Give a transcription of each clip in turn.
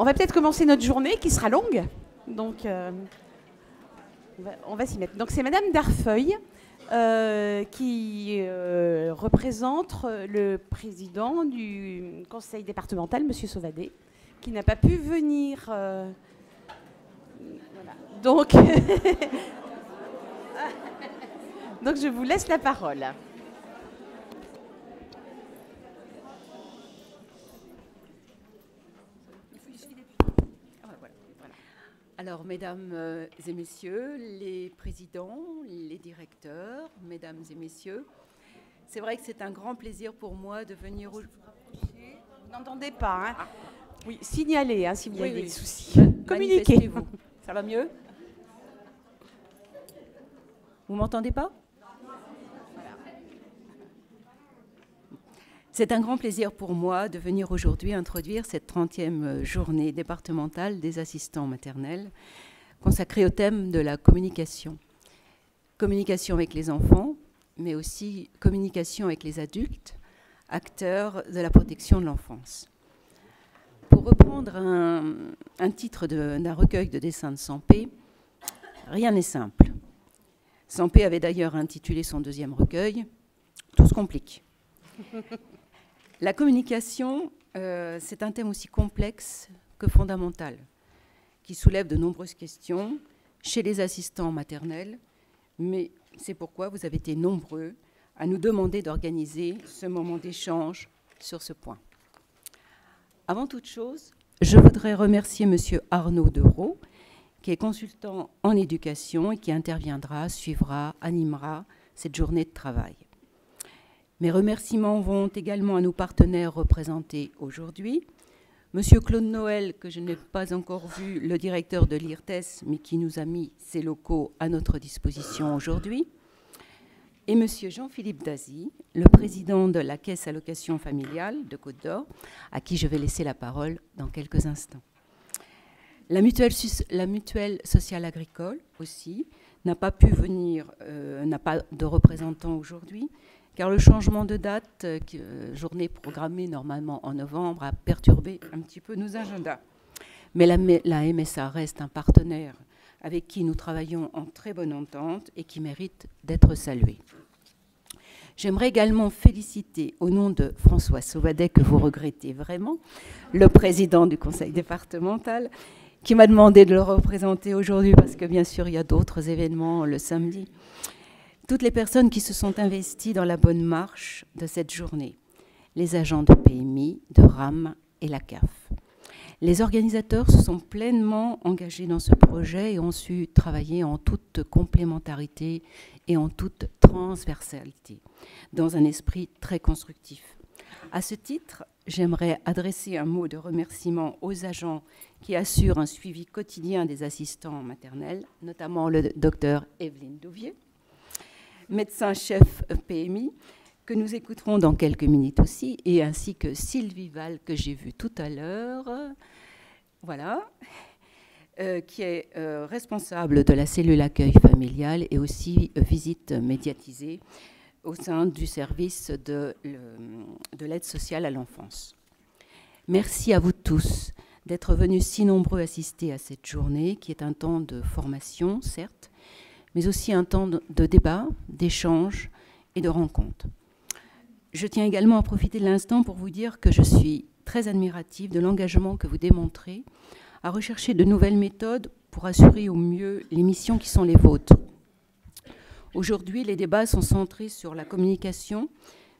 On va peut-être commencer notre journée qui sera longue. Donc, on va s'y mettre. Donc, c'est Madame Darfeuille qui représente le président du conseil départemental, Monsieur Sauvadet, qui n'a pas pu venir. Voilà. Donc, donc, je vous laisse la parole. Alors, mesdames et messieurs, les présidents, les directeurs, mesdames et messieurs, c'est vrai que c'est un grand plaisir pour moi de venir... Vous n'entendez pas, hein? Oui, signalez si vous avez des soucis. Communiquez. Vous. Ça va mieux? Vous m'entendez pas? C'est un grand plaisir pour moi de venir aujourd'hui introduire cette 30e journée départementale des assistants maternels consacrée au thème de la communication. Communication avec les enfants, mais aussi communication avec les adultes, acteurs de la protection de l'enfance. Pour reprendre un titre d'un recueil de dessins de Sampé, rien n'est simple. Sampé avait d'ailleurs intitulé son deuxième recueil « Tout se complique ». La communication, c'est un thème aussi complexe que fondamental, qui soulève de nombreuses questions chez les assistants maternels, mais c'est pourquoi vous avez été nombreux à nous demander d'organiser ce moment d'échange sur ce point. Avant toute chose, je voudrais remercier M. Arnaud Dereau, qui est consultant en éducation et qui interviendra, suivra, animera cette journée de travail. Mes remerciements vont également à nos partenaires représentés aujourd'hui. Monsieur Claude Noël, que je n'ai pas encore vu, le directeur de l'IRTES, mais qui nous a mis ses locaux à notre disposition aujourd'hui. Et monsieur Jean-Philippe Dazy, le président de la Caisse Allocation Familiale de Côte-d'Or, à qui je vais laisser la parole dans quelques instants. La mutuelle sociale agricole aussi n'a pas pu venir, n'a pas de représentant aujourd'hui, car le changement de date, journée programmée normalement en novembre, a perturbé un petit peu nos agendas. Mais la MSA reste un partenaire avec qui nous travaillons en très bonne entente et qui mérite d'être salué. J'aimerais également féliciter, au nom de François Sauvadet, que vous regrettez vraiment, le président du conseil départemental, qui m'a demandé de le représenter aujourd'hui, parce que bien sûr, il y a d'autres événements le samedi. Toutes les personnes qui se sont investies dans la bonne marche de cette journée, les agents de PMI, de RAM et la CAF. Les organisateurs se sont pleinement engagés dans ce projet et ont su travailler en toute complémentarité et en toute transversalité, dans un esprit très constructif. À ce titre, j'aimerais adresser un mot de remerciement aux agents qui assurent un suivi quotidien des assistants maternels, notamment le docteur Evelyne Douvier, médecin-chef PMI, que nous écouterons dans quelques minutes aussi, et ainsi que Sylvie Val, que j'ai vue tout à l'heure, voilà, qui est responsable de la cellule accueil familial et aussi visite médiatisée au sein du service de l'aide sociale à l'enfance. Merci à vous tous d'être venus si nombreux assister à cette journée, qui est un temps de formation, certes, mais aussi un temps de débat, d'échange et de rencontre. Je tiens également à profiter de l'instant pour vous dire que je suis très admirative de l'engagement que vous démontrez à rechercher de nouvelles méthodes pour assurer au mieux les missions qui sont les vôtres. Aujourd'hui, les débats sont centrés sur la communication,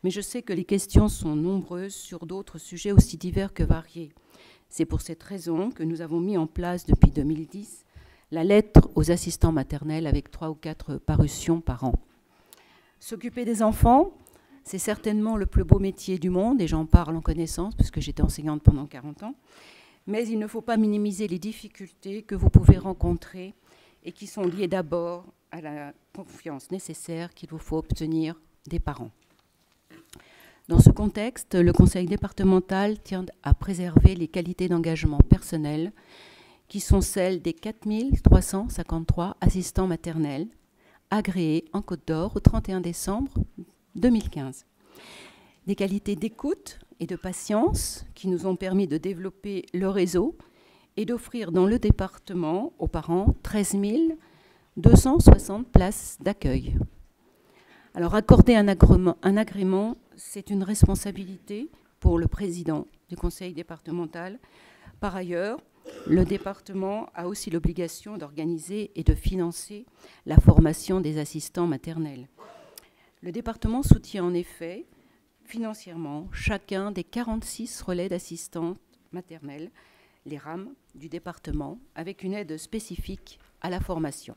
mais je sais que les questions sont nombreuses sur d'autres sujets aussi divers que variés. C'est pour cette raison que nous avons mis en place depuis 2010 la lettre aux assistants maternels avec 3 ou 4 parutions par an. S'occuper des enfants, c'est certainement le plus beau métier du monde, et j'en parle en connaissance, puisque j'étais enseignante pendant 40 ans, mais il ne faut pas minimiser les difficultés que vous pouvez rencontrer et qui sont liées d'abord à la confiance nécessaire qu'il vous faut obtenir des parents. Dans ce contexte, le conseil départemental tient à préserver les qualités d'engagement personnel qui sont celles des 4 353 assistants maternels agréés en Côte-d'Or au 31 décembre 2015. Des qualités d'écoute et de patience qui nous ont permis de développer le réseau et d'offrir dans le département aux parents 13 260 places d'accueil. Alors, accorder un agrément, c'est une responsabilité pour le président du conseil départemental. Par ailleurs, le département a aussi l'obligation d'organiser et de financer la formation des assistants maternels. Le département soutient en effet financièrement chacun des 46 relais d'assistantes maternelles, les RAM du département, avec une aide spécifique à la formation.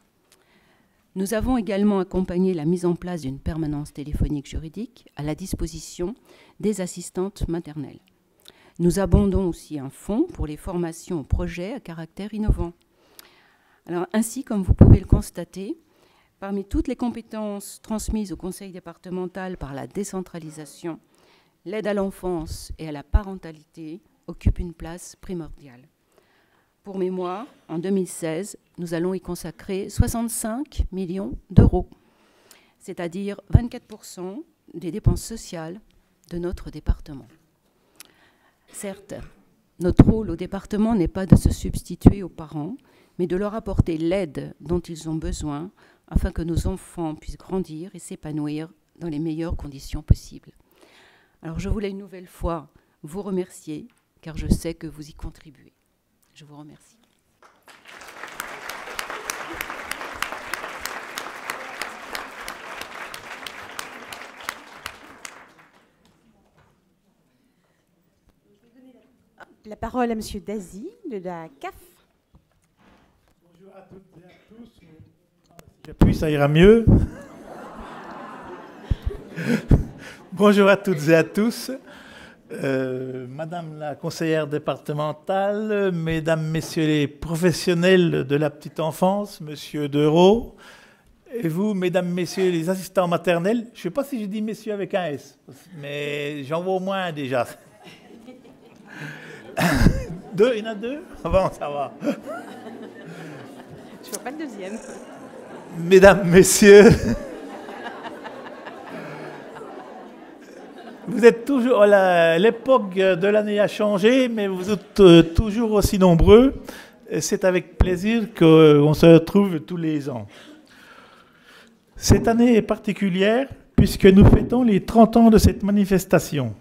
Nous avons également accompagné la mise en place d'une permanence téléphonique juridique à la disposition des assistantes maternelles. Nous abondons aussi un fonds pour les formations aux projets à caractère innovant. Alors, ainsi, comme vous pouvez le constater, parmi toutes les compétences transmises au conseil départemental par la décentralisation, l'aide à l'enfance et à la parentalité occupe une place primordiale. Pour mémoire, en 2016, nous allons y consacrer 65 millions d'euros, c'est-à-dire 24% des dépenses sociales de notre département. Certes, notre rôle au département n'est pas de se substituer aux parents, mais de leur apporter l'aide dont ils ont besoin afin que nos enfants puissent grandir et s'épanouir dans les meilleures conditions possibles. Alors je voulais une nouvelle fois vous remercier, car je sais que vous y contribuez. Je vous remercie. La parole à Monsieur Dazy de la CAF. Bonjour à toutes et à tous. Si j'appuie, ça ira mieux. Bonjour à toutes et à tous. Madame la conseillère départementale, mesdames, messieurs les professionnels de la petite enfance, monsieur Dereau, et vous, mesdames, messieurs les assistants maternels. Je ne sais pas si je dis messieurs avec un S, mais j'en vois au moins un déjà. Deux, il y en a deux? Bon, ça va. Je ne vois pas le deuxième. Mesdames, messieurs, vous êtes toujours... L'époque de l'année a changé, mais vous êtes toujours aussi nombreux. C'est avec plaisir qu'on se retrouve tous les ans. Cette année est particulière puisque nous fêtons les 30 ans de cette manifestation.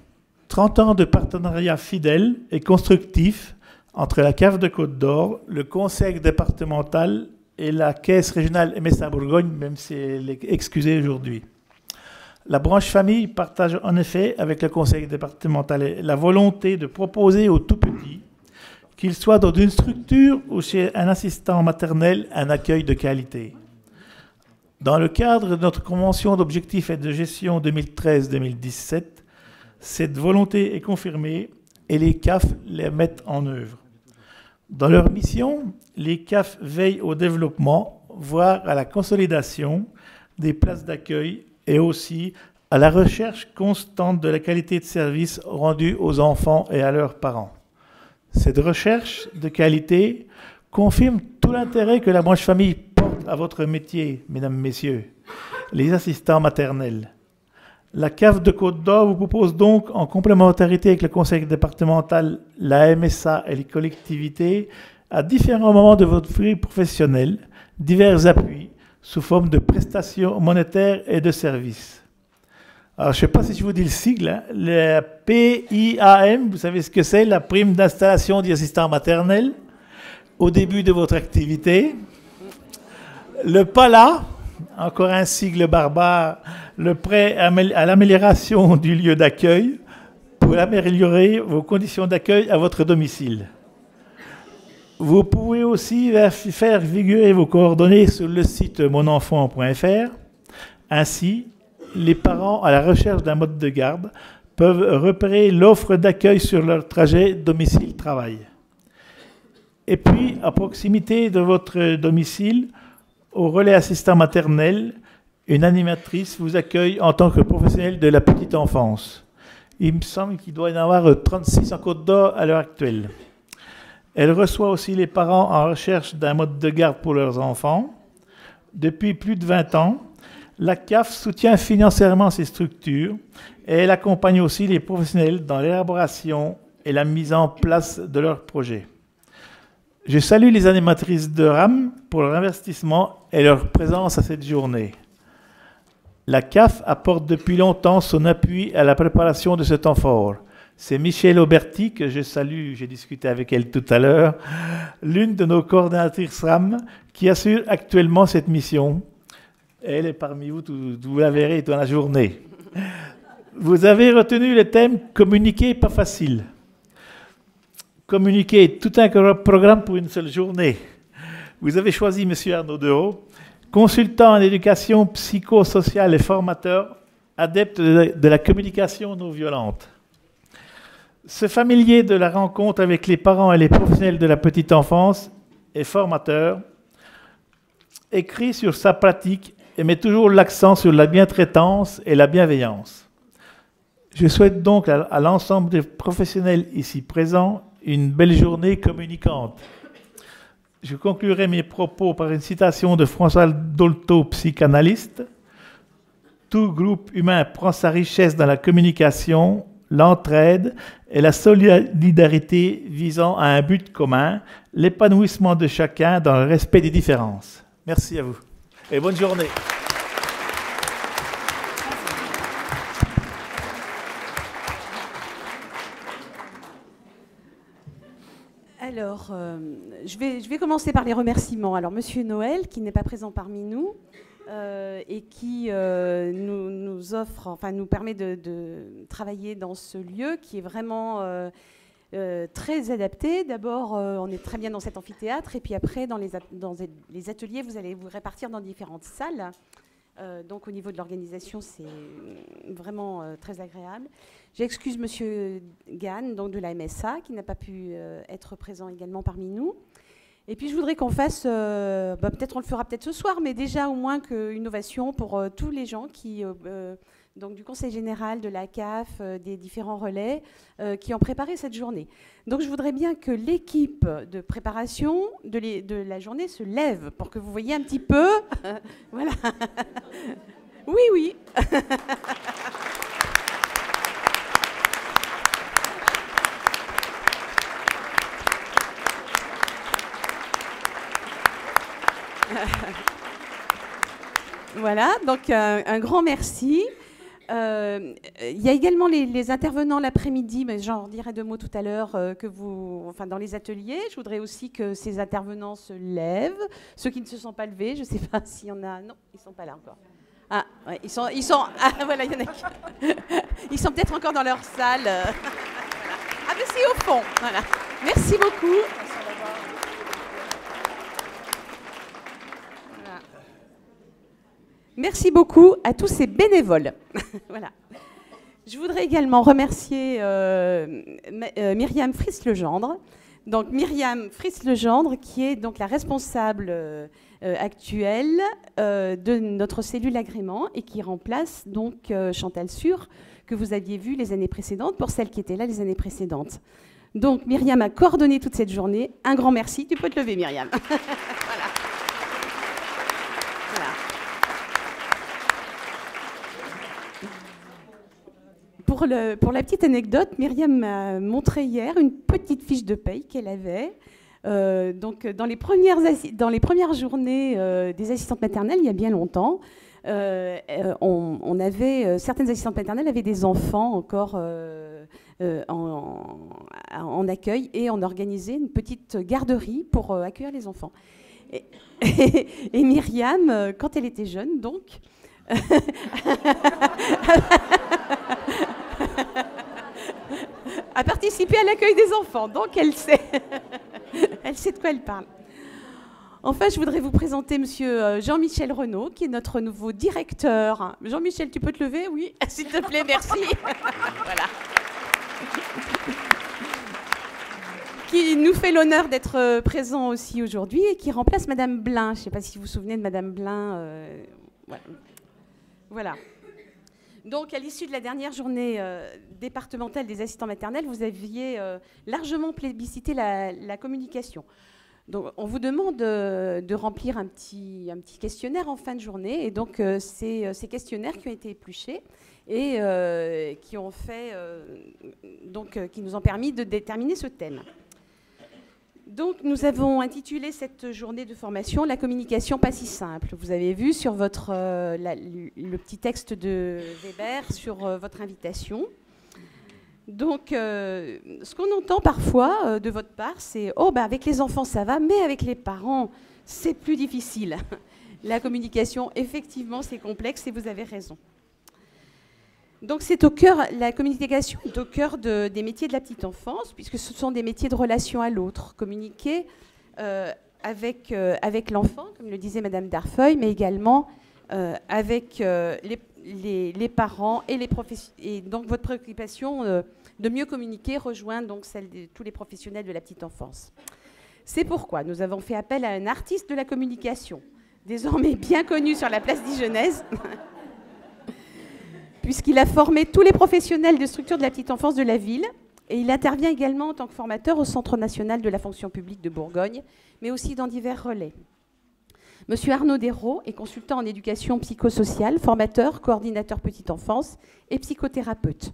30 ans de partenariat fidèle et constructif entre la CAF de Côte-d'Or, le conseil départemental et la caisse régionale MSA-Bourgogne, même si elle est excusée aujourd'hui. La branche famille partage en effet avec le conseil départemental la volonté de proposer aux tout-petits, qu'ils soient dans une structure ou chez un assistant maternel, un accueil de qualité. Dans le cadre de notre convention d'objectifs et de gestion 2013-2017, cette volonté est confirmée et les CAF les mettent en œuvre. Dans leur mission, les CAF veillent au développement, voire à la consolidation des places d'accueil et aussi à la recherche constante de la qualité de service rendue aux enfants et à leurs parents. Cette recherche de qualité confirme tout l'intérêt que la branche famille porte à votre métier, mesdames, messieurs, les assistants maternels. La CAF de Côte-d'Or vous propose donc, en complémentarité avec le conseil départemental, la MSA et les collectivités, à différents moments de votre vie professionnelle, divers appuis sous forme de prestations monétaires et de services. Alors, je ne sais pas si je vous dis le sigle, hein, la PIAM, vous savez ce que c'est, la prime d'installation d'assistant maternel, au début de votre activité. Le PALA, encore un sigle barbare, le prêt à l'amélioration du lieu d'accueil pour améliorer vos conditions d'accueil à votre domicile. Vous pouvez aussi faire figurer vos coordonnées sur le site monenfant.fr. Ainsi, les parents à la recherche d'un mode de garde peuvent repérer l'offre d'accueil sur leur trajet domicile-travail. Et puis, à proximité de votre domicile, au relais assistant maternel, une animatrice vous accueille en tant que professionnel de la petite enfance. Il me semble qu'il doit y en avoir 36 en Côte-d'Or à l'heure actuelle. Elle reçoit aussi les parents en recherche d'un mode de garde pour leurs enfants. Depuis plus de 20 ans, la CAF soutient financièrement ces structures et elle accompagne aussi les professionnels dans l'élaboration et la mise en place de leurs projets. Je salue les animatrices de RAM pour leur investissement et leur présence à cette journée. La CAF apporte depuis longtemps son appui à la préparation de ce temps fort. C'est Michèle Auberti, que je salue, j'ai discuté avec elle tout à l'heure, l'une de nos coordinatrices RAM, qui assure actuellement cette mission. Elle est parmi vous, vous la verrez dans la journée. Vous avez retenu le thème « Communiquer, pas facile ». Communiquer, tout un programme pour une seule journée. Vous avez choisi M. Arnaud Dehaut, consultant en éducation psychosociale et formateur, adepte de la communication non violente. Ce familier de la rencontre avec les parents et les professionnels de la petite enfance est formateur, écrit sur sa pratique et met toujours l'accent sur la bientraitance et la bienveillance. Je souhaite donc à l'ensemble des professionnels ici présents une belle journée communicante. Je conclurai mes propos par une citation de François Dolto, psychanalyste. Tout groupe humain prend sa richesse dans la communication, l'entraide et la solidarité visant à un but commun, l'épanouissement de chacun dans le respect des différences. Merci à vous et bonne journée. Alors, je vais commencer par les remerciements. Alors, Monsieur Noël, qui n'est pas présent parmi nous, et qui nous offre, enfin nous permet de travailler dans ce lieu qui est vraiment très adapté. D'abord, on est très bien dans cet amphithéâtre, et puis après, dans les ateliers, vous allez vous répartir dans différentes salles. Donc au niveau de l'organisation, c'est vraiment très agréable. J'excuse Monsieur Gann, donc de la MSA, qui n'a pas pu être présent également parmi nous. Et puis je voudrais qu'on fasse, peut-être on le fera peut-être ce soir, mais déjà au moins une ovation pour tous les gens qui, donc du Conseil général, de la CAF, des différents relais, qui ont préparé cette journée. Donc je voudrais bien que l'équipe de préparation de la journée se lève pour que vous voyez un petit peu. Voilà. Oui, oui. Voilà, donc un grand merci. Il y a également les intervenants l'après-midi, mais j'en dirai deux mots tout à l'heure, dans les ateliers. Je voudrais aussi que ces intervenants se lèvent. Ceux qui ne se sont pas levés, je ne sais pas s'il y en a. Non, ils ne sont pas là encore. Ah, ouais, ils sont. Ah, voilà, il y en a qui. Ils sont peut-être encore dans leur salle. Voilà. Ah, mais c'est au fond. Voilà. Merci beaucoup. Merci beaucoup à tous ces bénévoles. Voilà. Je voudrais également remercier Myriam Fritz-Legendre. Donc Myriam Fritz-Legendre, qui est donc la responsable actuelle de notre cellule agrément et qui remplace donc Chantal Sûr, que vous aviez vu les années précédentes, pour celles qui étaient là les années précédentes. Donc Myriam a coordonné toute cette journée. Un grand merci. Tu peux te lever, Myriam. Voilà. Pour la petite anecdote, Myriam m'a montré hier une petite fiche de paye qu'elle avait. Donc, dans les premières journées des assistantes maternelles, il y a bien longtemps, on avait, certaines assistantes maternelles avaient des enfants encore en accueil, et on organisait une petite garderie pour accueillir les enfants. Et Myriam, quand elle était jeune, donc, a participé à l'accueil des enfants, donc elle sait de quoi elle parle. Enfin, je voudrais vous présenter Monsieur Jean-Michel Renaud, qui est notre nouveau directeur. Jean-Michel, tu peux te lever? Oui, s'il te plaît, merci. Voilà. Qui nous fait l'honneur d'être présent aussi aujourd'hui et qui remplace Madame Blin. Je ne sais pas si vous vous souvenez de Madame Blin. Voilà. Donc, à l'issue de la dernière journée départementale des assistants maternels, vous aviez largement plébiscité la communication. Donc, on vous demande de remplir un petit questionnaire en fin de journée. Et donc, c'est ces questionnaires qui ont été épluchés et qui nous ont permis de déterminer ce thème. Donc, nous avons intitulé cette journée de formation « La communication pas si simple ». Vous avez vu sur votre, le petit texte de Weber sur votre invitation. Donc, ce qu'on entend parfois de votre part, c'est « Oh, ben avec les enfants, ça va, mais avec les parents, c'est plus difficile ». La communication, effectivement, c'est complexe et vous avez raison. Donc, c'est au cœur, la communication est au cœur des métiers de la petite enfance, puisque ce sont des métiers de relation à l'autre. Communiquer avec l'enfant, comme le disait Madame Darfeuille, mais également avec les parents et les professionnels. Et donc, votre préoccupation de mieux communiquer rejoint donc celle de tous les professionnels de la petite enfance. C'est pourquoi nous avons fait appel à un artiste de la communication, désormais bien connu sur la place dijonnaise, puisqu'il a formé tous les professionnels de structures de la petite enfance de la ville, et il intervient également en tant que formateur au Centre national de la fonction publique de Bourgogne, mais aussi dans divers relais. Monsieur Arnaud Desraux est consultant en éducation psychosociale, formateur, coordinateur petite enfance et psychothérapeute.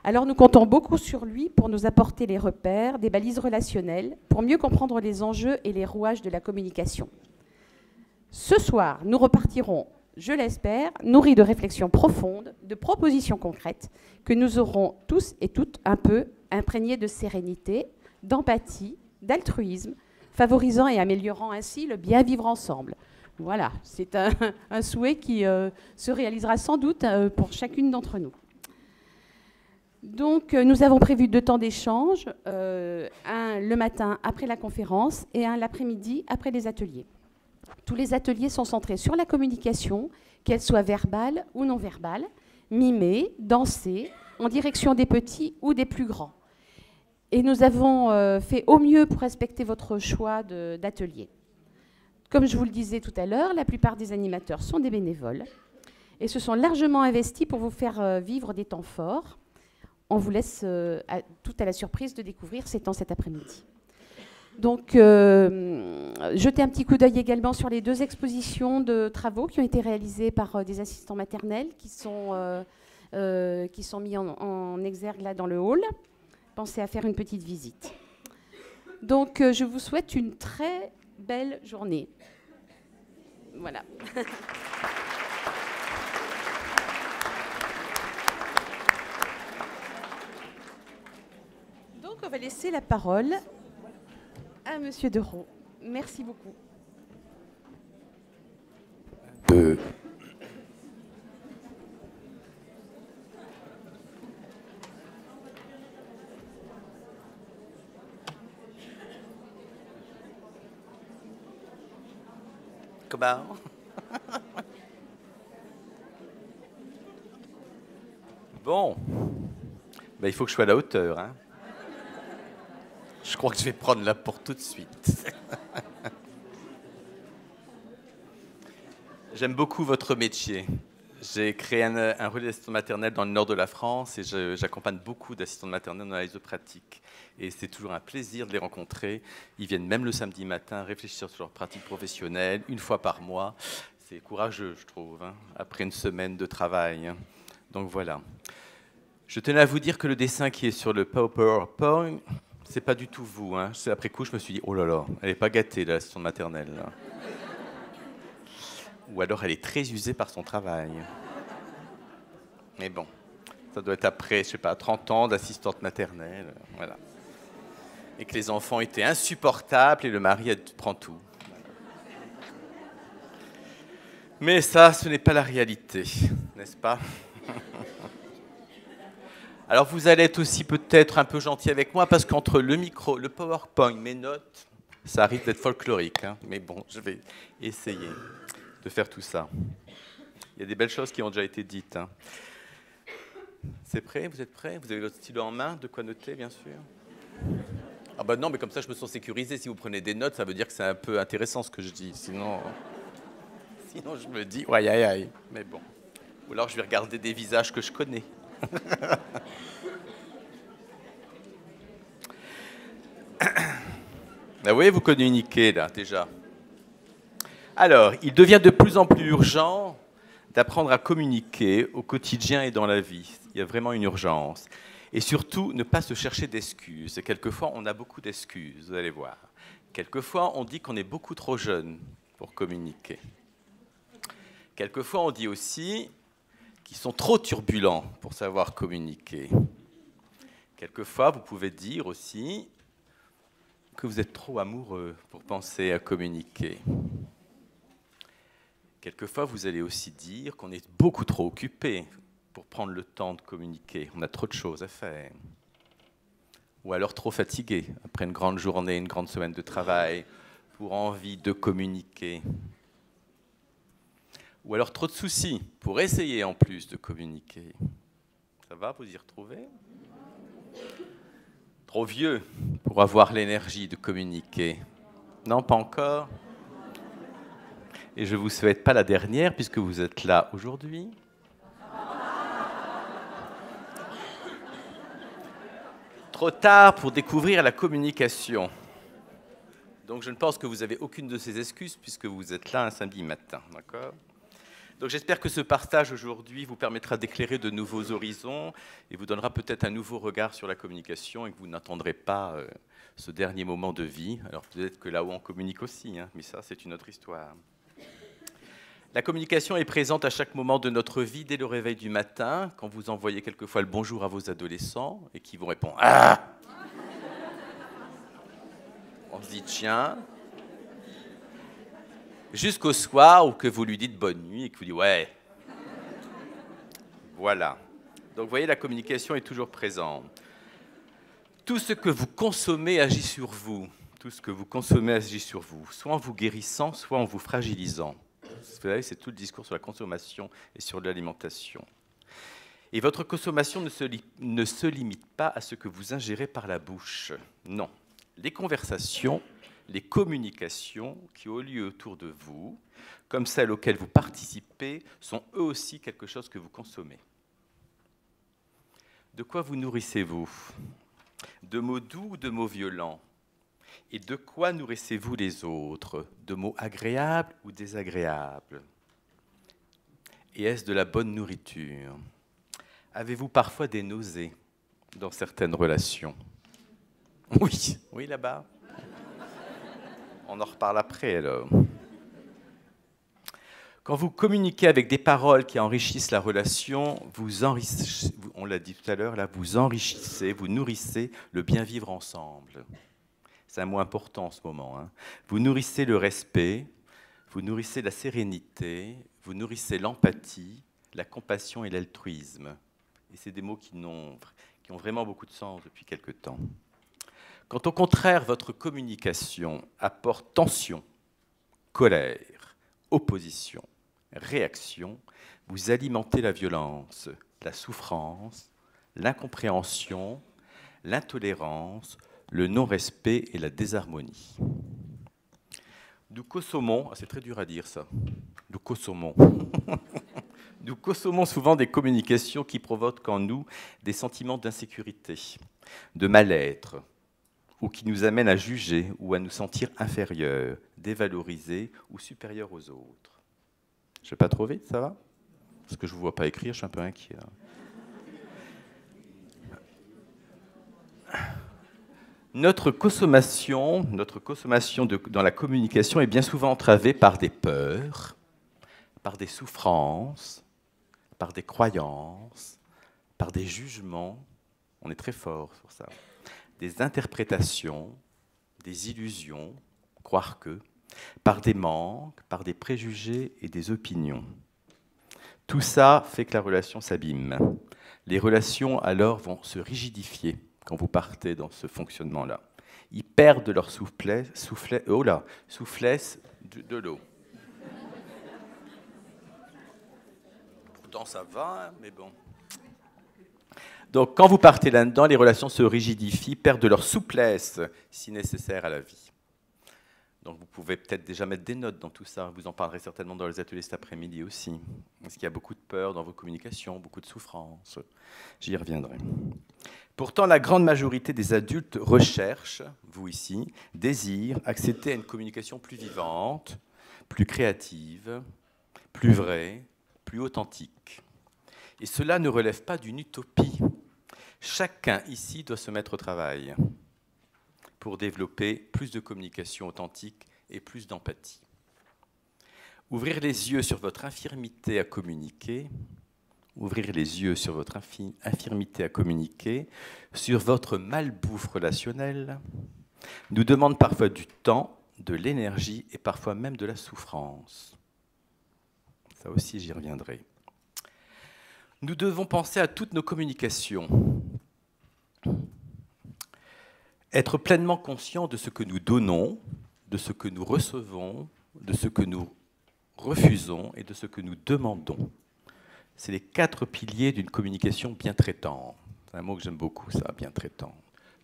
Alors nous comptons beaucoup sur lui pour nous apporter les repères, des balises relationnelles, pour mieux comprendre les enjeux et les rouages de la communication. Ce soir, nous repartirons, je l'espère, nourris de réflexions profondes, de propositions concrètes, que nous aurons tous et toutes un peu imprégnés de sérénité, d'empathie, d'altruisme, favorisant et améliorant ainsi le bien vivre ensemble. Voilà, c'est un souhait qui se réalisera sans doute pour chacune d'entre nous. Donc, nous avons prévu 2 temps d'échange, un le matin après la conférence et un l'après-midi après les ateliers. Tous les ateliers sont centrés sur la communication, qu'elle soit verbale ou non verbale, mimée, dansée, en direction des petits ou des plus grands. Et nous avons fait au mieux pour respecter votre choix d'atelier. Comme je vous le disais tout à l'heure, la plupart des animateurs sont des bénévoles et se sont largement investis pour vous faire vivre des temps forts. On vous laisse tout à la surprise de découvrir ces temps cet après-midi. Donc, jetez un petit coup d'œil également sur les 2 expositions de travaux qui ont été réalisées par des assistants maternels qui sont mis en exergue là dans le hall. Pensez à faire une petite visite. Donc, je vous souhaite une très belle journée. Voilà. Donc, on va laisser la parole à Monsieur Desraux. Merci beaucoup. Comment? Bon, ben, il faut que je sois à la hauteur, hein. Je crois que je vais prendre la pour tout de suite. J'aime beaucoup votre métier. J'ai créé un relais d'assistants maternels dans le nord de la France et j'accompagne beaucoup d'assistants maternels dans la de pratique. Et c'est toujours un plaisir de les rencontrer. Ils viennent même le samedi matin réfléchir sur leur pratique professionnelle, 1 fois par mois. C'est courageux, je trouve, hein, après une semaine de travail. Donc voilà. Je tenais à vous dire que le dessin qui est sur le PowerPoint, c'est pas du tout vous. Hein. Après coup, je me suis dit, oh là là, elle n'est pas gâtée, l'assistante maternelle. Là. Ou alors elle est très usée par son travail. Mais bon, ça doit être après, je sais pas, 30 ans d'assistante maternelle. Voilà. Et que les enfants étaient insupportables et le mari prend tout. Voilà. Mais ça, ce n'est pas la réalité, n'est-ce pas? Alors vous allez être aussi peut-être un peu gentil avec moi parce qu'entre le micro, le PowerPoint, mes notes, ça arrive d'être folklorique. Hein. Mais bon, je vais essayer de faire tout ça. Il y a des belles choses qui ont déjà été dites. Hein. C'est prêt? Vous êtes prêts? Vous avez votre stylo en main? De quoi noter, bien sûr? Ah ben non, mais comme ça, je me sens sécurisé. Si vous prenez des notes, ça veut dire que c'est un peu intéressant ce que je dis. Sinon je me dis, aïe, aïe, aïe. Mais bon. Ou alors, je vais regarder des visages que je connais. Ah oui, vous communiquez là, déjà. Alors, il devient de plus en plus urgent d'apprendre à communiquer au quotidien et dans la vie. Il y a vraiment une urgence. Et surtout, ne pas se chercher d'excuses. Et quelquefois, on a beaucoup d'excuses, vous allez voir. Quelquefois, on dit qu'on est beaucoup trop jeune pour communiquer. Quelquefois, on dit aussi qu'ils sont trop turbulents pour savoir communiquer. Quelquefois, vous pouvez dire aussi que vous êtes trop amoureux pour penser à communiquer. Quelquefois, vous allez aussi dire qu'on est beaucoup trop occupé pour prendre le temps de communiquer. On a trop de choses à faire. Ou alors trop fatigué après une grande journée, une grande semaine de travail, pour envie de communiquer. Ou alors trop de soucis pour essayer en plus de communiquer. Ça va, vous y retrouvez ? Trop vieux pour avoir l'énergie de communiquer. Non, pas encore. Et je ne vous souhaite pas la dernière puisque vous êtes là aujourd'hui. Trop tard pour découvrir la communication. Donc je ne pense que vous n'avez aucune de ces excuses puisque vous êtes là un samedi matin, d'accord ? Donc j'espère que ce partage aujourd'hui vous permettra d'éclairer de nouveaux horizons et vous donnera peut-être un nouveau regard sur la communication et que vous n'attendrez pas ce dernier moment de vie. Alors peut-être que là-haut on communique aussi, hein, mais ça c'est une autre histoire. La communication est présente à chaque moment de notre vie, dès le réveil du matin, quand vous envoyez quelquefois le bonjour à vos adolescents et qu'ils vous répondent « Ah !» On se dit « Tiens !» Jusqu'au soir où que vous lui dites « Bonne nuit » et que vous dites « Ouais !» Voilà. Donc vous voyez, la communication est toujours présente. Tout ce que vous consommez agit sur vous. Tout ce que vous consommez agit sur vous, soit en vous guérissant, soit en vous fragilisant. Vous savez, c'est tout le discours sur la consommation et sur l'alimentation. Et votre consommation ne se limite pas à ce que vous ingérez par la bouche. Non. Les conversations, les communications qui ont lieu autour de vous, comme celles auxquelles vous participez, sont eux aussi quelque chose que vous consommez. De quoi vous nourrissez-vous ? De mots doux ou de mots violents ? Et de quoi nourrissez-vous les autres ? De mots agréables ou désagréables ? Et est-ce de la bonne nourriture ? Avez-vous parfois des nausées dans certaines relations ? Oui, oui, là-bas. On en reparle après, alors. Quand vous communiquez avec des paroles qui enrichissent la relation, vous enrichissez, on l'a dit tout à l'heure, là, vous enrichissez, vous nourrissez le bien vivre ensemble. C'est un mot important en ce moment. Hein. Vous nourrissez le respect, vous nourrissez la sérénité, vous nourrissez l'empathie, la compassion et l'altruisme. Et c'est des mots qui ont vraiment beaucoup de sens depuis quelque temps. Quand au contraire, votre communication apporte tension, colère, opposition, réaction, vous alimentez la violence, la souffrance, l'incompréhension, l'intolérance, le non-respect et la désharmonie. Nous consommons, c'est très dur à dire ça, nous consommons souvent des communications qui provoquent en nous des sentiments d'insécurité, de mal-être, ou qui nous amènent à juger ou à nous sentir inférieurs, dévalorisés ou supérieurs aux autres. Je ne vais pas trop vite, ça va ? Parce que je ne vous vois pas écrire, je suis un peu inquiet. Notre consommation dans la communication est bien souvent entravée par des peurs, par des souffrances, par des croyances, par des jugements. On est très fort sur ça. Des interprétations, des illusions, croire que, par des manques, par des préjugés et des opinions. Tout ça fait que la relation s'abîme. Les relations alors vont se rigidifier quand vous partez dans ce fonctionnement-là. Ils perdent de leur souplesse de l'eau. Pourtant ça va, mais bon. Donc, quand vous partez là-dedans, les relations se rigidifient, perdent de leur souplesse, si nécessaire, à la vie. Donc, vous pouvez peut-être déjà mettre des notes dans tout ça. Vous en parlerez certainement dans les ateliers cet après-midi aussi. Parce qu'il y a beaucoup de peur dans vos communications, beaucoup de souffrance. J'y reviendrai. Pourtant, la grande majorité des adultes recherchent, vous ici, désirent accéder à une communication plus vivante, plus créative, plus vraie, plus authentique. Et cela ne relève pas d'une utopie. Chacun ici doit se mettre au travail. pour développer plus de communication authentique et plus d'empathie. Ouvrir les yeux sur votre infirmité à communiquer, ouvrir les yeux sur votre infirmité à communiquer, sur votre malbouffe relationnelle, nous demande parfois du temps, de l'énergie et parfois même de la souffrance. Ça aussi, j'y reviendrai. Nous devons penser à toutes nos communications. Être pleinement conscient de ce que nous donnons, de ce que nous recevons, de ce que nous refusons et de ce que nous demandons. C'est les 4 piliers d'une communication bien traitante. C'est un mot que j'aime beaucoup, ça, bien traitante.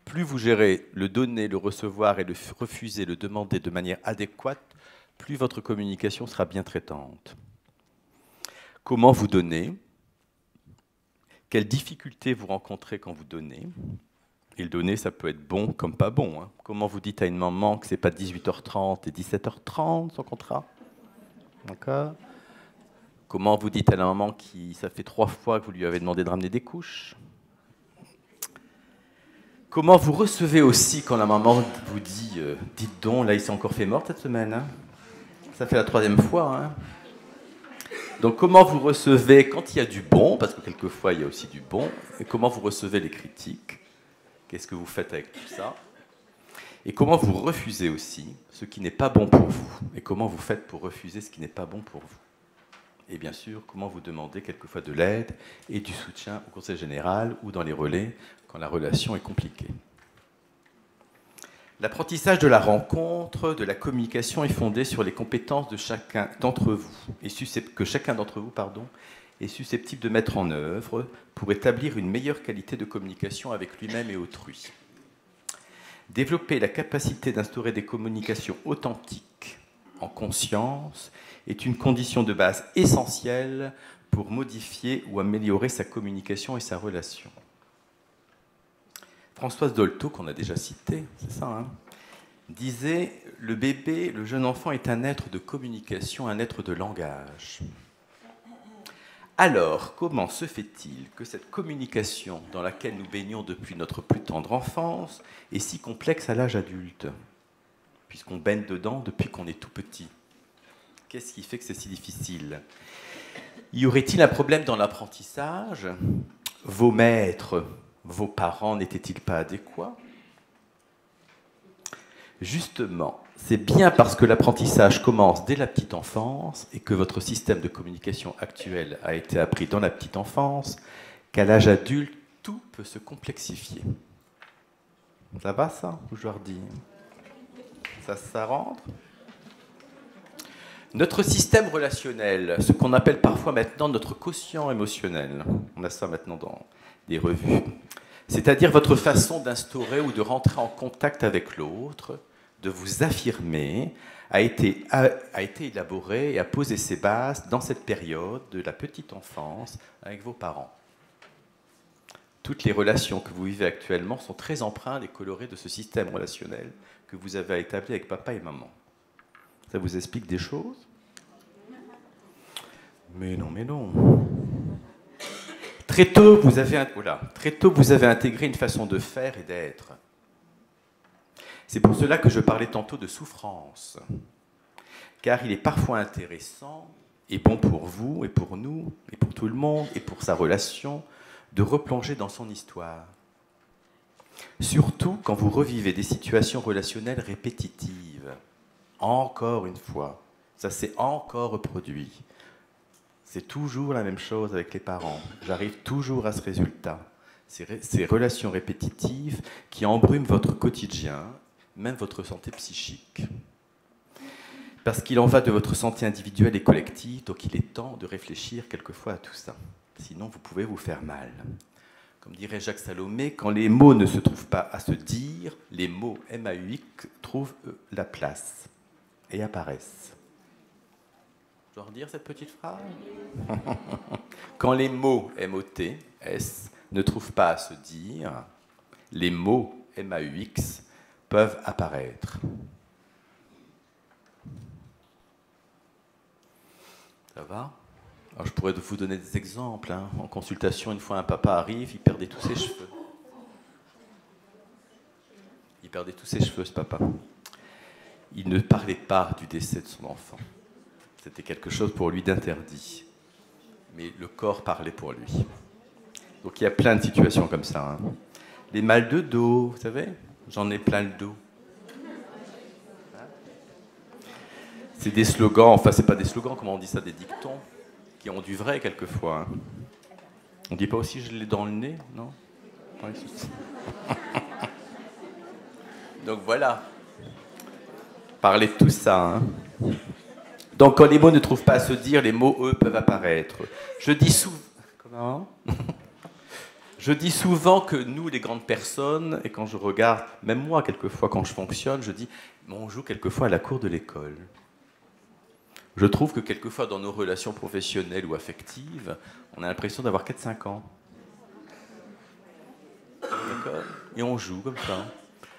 Plus vous gérez le donner, le recevoir et le refuser, le demander de manière adéquate, plus votre communication sera bien traitante. Comment vous donnez? Quelles difficultés vous rencontrez quand vous donnez? Et le donner, ça peut être bon comme pas bon. Hein. Comment vous dites à une maman que ce n'est pas 18h30 et 17h30 son contrat? D'accord. Comment vous dites à la maman qui, ça fait 3 fois que vous lui avez demandé de ramener des couches? Comment vous recevez aussi quand la maman vous dit « Dites donc, là, il s'est encore fait mort cette semaine. Hein. Ça fait la 3e fois. Hein. » Donc, comment vous recevez quand il y a du bon, parce que quelquefois, il y a aussi du bon, et comment vous recevez les critiques? Qu'est-ce que vous faites avec tout ça? Et comment vous refusez aussi ce qui n'est pas bon pour vous? Et comment vous faites pour refuser ce qui n'est pas bon pour vous? Et bien sûr, comment vous demandez quelquefois de l'aide et du soutien au conseil général ou dans les relais quand la relation est compliquée. L'apprentissage de la rencontre, de la communication est fondé sur les compétences de chacun d'entre vous, et que chacun d'entre vous est susceptible de mettre en œuvre pour établir une meilleure qualité de communication avec lui-même et autrui. Développer la capacité d'instaurer des communications authentiques, en conscience, est une condition de base essentielle pour modifier ou améliorer sa communication et sa relation. Françoise Dolto, qu'on a déjà cité, c'est ça, hein, disait « Le bébé, le jeune enfant est un être de communication, un être de langage. » Alors, comment se fait-il que cette communication dans laquelle nous baignons depuis notre plus tendre enfance est si complexe à l'âge adulte, puisqu'on baigne dedans depuis qu'on est tout petit? Qu'est-ce qui fait que c'est si difficile? Y aurait-il un problème dans l'apprentissage? Vos maîtres, vos parents n'étaient-ils pas adéquats? Justement, c'est bien parce que l'apprentissage commence dès la petite enfance et que votre système de communication actuel a été appris dans la petite enfance qu'à l'âge adulte, tout peut se complexifier. Ça va ça, ou je leur dis? Ça rentre? Notre système relationnel, ce qu'on appelle parfois maintenant notre quotient émotionnel, on a ça maintenant dans des revues, c'est-à-dire votre façon d'instaurer ou de rentrer en contact avec l'autre, de vous affirmer, a été élaboré et a posé ses bases dans cette période de la petite enfance avec vos parents. Toutes les relations que vous vivez actuellement sont très empreintes et colorées de ce système relationnel que vous avez établi avec papa et maman. Ça vous explique des choses? Mais non, mais non. Très tôt, vous avez intégré une façon de faire et d'être. C'est pour cela que je parlais tantôt de souffrance. Car il est parfois intéressant et bon pour vous et pour nous et pour tout le monde et pour sa relation de replonger dans son histoire. Surtout quand vous revivez des situations relationnelles répétitives. Encore une fois, ça s'est encore reproduit. C'est toujours la même chose avec les parents. J'arrive toujours à ce résultat. Ces relations répétitives qui embrument votre quotidien, même votre santé psychique. Parce qu'il en va de votre santé individuelle et collective, donc il est temps de réfléchir quelquefois à tout ça. Sinon, vous pouvez vous faire mal. Comme dirait Jacques Salomé, quand les mots ne se trouvent pas à se dire, les mots MAUX trouvent la place et apparaissent. Je dois redire cette petite phrase? Quand les mots MOTS ne trouvent pas à se dire, les mots MAUX peuvent apparaître. Ça va? Alors, je pourrais vous donner des exemples. Hein. En consultation, une fois un papa arrive, il perdait tous ses cheveux. Il Regardez tous ses cheveux, ce papa. Il ne parlait pas du décès de son enfant. C'était quelque chose pour lui d'interdit. Mais le corps parlait pour lui. Donc il y a plein de situations comme ça. Hein. Les mal de dos, vous savez, j'en ai plein le dos. C'est des slogans, enfin c'est pas des slogans, comment on dit ça, des dictons, qui ont du vrai quelquefois. Hein. On dit pas aussi je l'ai dans le nez, non? Ouais, donc voilà. Parlez de tout ça. Hein. Donc quand les mots ne trouvent pas à se dire, les mots, eux, peuvent apparaître. Je dis souvent... Comment? Je dis souvent que nous, les grandes personnes, et quand je regarde, même moi, quelquefois, quand je fonctionne, je dis, on joue quelquefois à la cour de l'école. Je trouve que quelquefois, dans nos relations professionnelles ou affectives, on a l'impression d'avoir 4-5 ans. D'accord? Et on joue comme ça.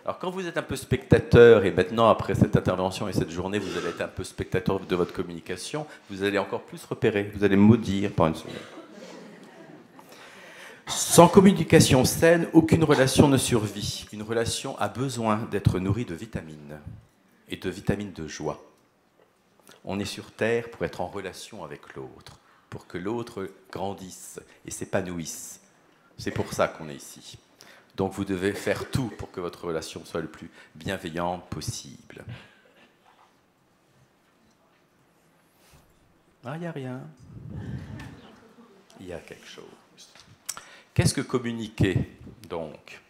Alors quand vous êtes un peu spectateur, et maintenant, après cette intervention et cette journée, vous allez être un peu spectateur de votre communication, vous allez encore plus repérer, vous allez maudire par une seconde. Sans communication saine, aucune relation ne survit. Une relation a besoin d'être nourrie de vitamines, et de vitamines de joie. On est sur Terre pour être en relation avec l'autre, pour que l'autre grandisse et s'épanouisse. C'est pour ça qu'on est ici. Donc vous devez faire tout pour que votre relation soit le plus bienveillante possible. Ah, il n'y a rien. Il y a quelque chose. Qu'est-ce que communiquer, donc?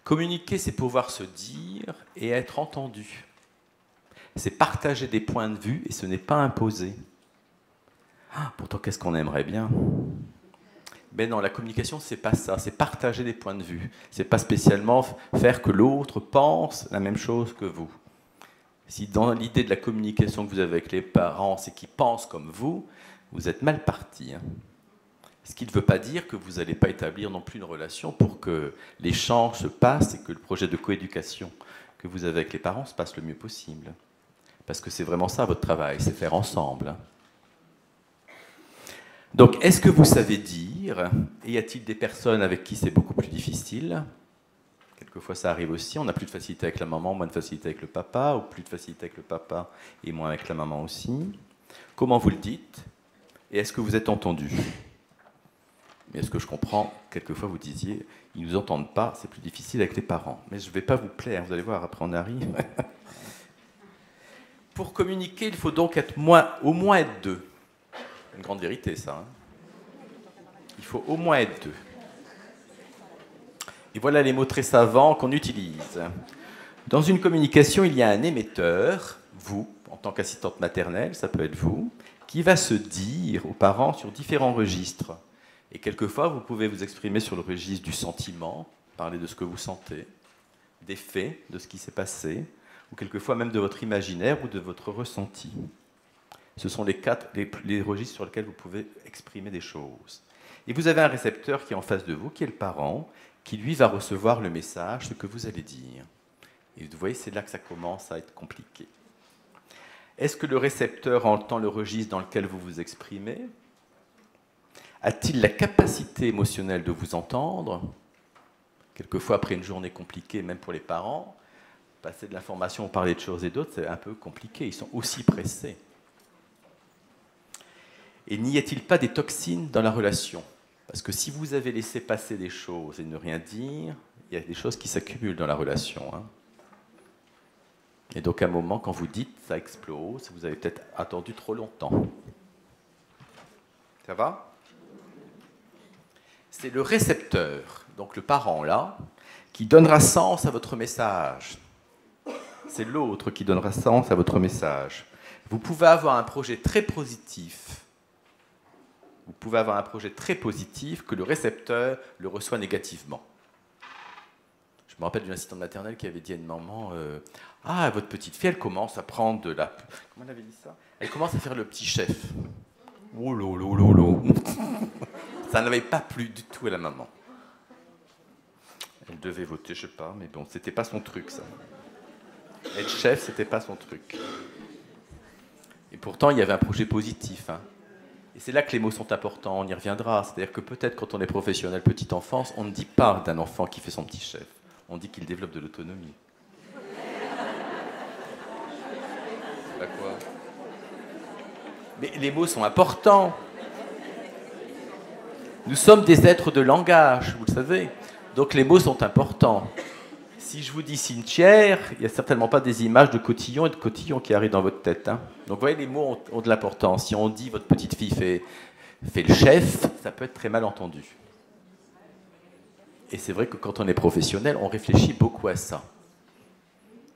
Communiquer, c'est pouvoir se dire et être entendu. C'est partager des points de vue et ce n'est pas imposer. Ah, pourtant, qu'est-ce qu'on aimerait bien? Mais non, la communication, c'est pas ça. C'est partager des points de vue. C'est pas spécialement faire que l'autre pense la même chose que vous. Si dans l'idée de la communication que vous avez avec les parents, c'est qu'ils pensent comme vous êtes mal parti. Hein. Ce qui ne veut pas dire que vous n'allez pas établir non plus une relation pour que l'échange se passe et que le projet de coéducation que vous avez avec les parents se passe le mieux possible. Parce que c'est vraiment ça votre travail, c'est faire ensemble. Donc, est-ce que vous savez dire, et y a-t-il des personnes avec qui c'est beaucoup plus difficile? Quelquefois ça arrive aussi, on a plus de facilité avec la maman, moins de facilité avec le papa, ou plus de facilité avec le papa et moins avec la maman aussi. Comment vous le dites? Et est-ce que vous êtes entendu? Mais est-ce que je comprends, quelquefois vous disiez, ils ne nous entendent pas, c'est plus difficile avec les parents. Mais je ne vais pas vous plaire, vous allez voir, après on arrive. Pour communiquer, il faut donc être au moins être deux. Une grande vérité, ça. Hein. Il faut au moins être deux. Et voilà les mots très savants qu'on utilise. Dans une communication, il y a un émetteur, vous, en tant qu'assistante maternelle, ça peut être vous, qui va se dire aux parents sur différents registres. Et quelquefois, vous pouvez vous exprimer sur le registre du sentiment, parler de ce que vous sentez, des faits, de ce qui s'est passé, ou quelquefois même de votre imaginaire ou de votre ressenti. Ce sont les registres sur lesquels vous pouvez exprimer des choses. Et vous avez un récepteur qui est en face de vous, qui est le parent, qui lui va recevoir le message, ce que vous allez dire. Et vous voyez, c'est là que ça commence à être compliqué. Est-ce que le récepteur entend le registre dans lequel vous vous exprimez? A-t-il la capacité émotionnelle de vous entendre? Quelquefois, après une journée compliquée, même pour les parents, passer de l'information ou parler de choses et d'autres, c'est un peu compliqué. Ils sont aussi pressés. Et n'y a-t-il pas des toxines dans la relation? Parce que si vous avez laissé passer des choses et ne rien dire, il y a des choses qui s'accumulent dans la relation. Hein. Et donc, à un moment, quand vous dites, ça explose, vous avez peut-être attendu trop longtemps. Ça va? C'est le récepteur, donc le parent là, qui donnera sens à votre message. C'est l'autre qui donnera sens à votre message. Vous pouvez avoir un projet très positif. Vous pouvez avoir un projet très positif que le récepteur le reçoit négativement. Je me rappelle d'une assistante maternelle qui avait dit à une maman ah, votre petite fille, elle commence à prendre de la... Comment elle avait dit ça? Elle commence à faire le petit chef. Oh lolo, lolo. Ça n'avait pas plu du tout à la maman. Elle devait voter, je ne sais pas, mais bon, c'était pas son truc, ça. Être chef, c'était pas son truc. Et pourtant, il y avait un projet positif. Hein. Et c'est là que les mots sont importants, on y reviendra. C'est-à-dire que peut-être quand on est professionnel petite enfance, on ne dit pas d'un enfant qui fait son petit chef. On dit qu'il développe de l'autonomie. Bah quoi? Mais les mots sont importants. Nous sommes des êtres de langage, vous le savez. Donc les mots sont importants. Si je vous dis cimetière, il n'y a certainement pas des images de cotillons et de cotillons qui arrivent dans votre tête. Hein. Donc vous voyez, les mots ont de l'importance. Si on dit votre petite fille fait le chef, ça peut être très mal entendu. Et c'est vrai que quand on est professionnel, on réfléchit beaucoup à ça.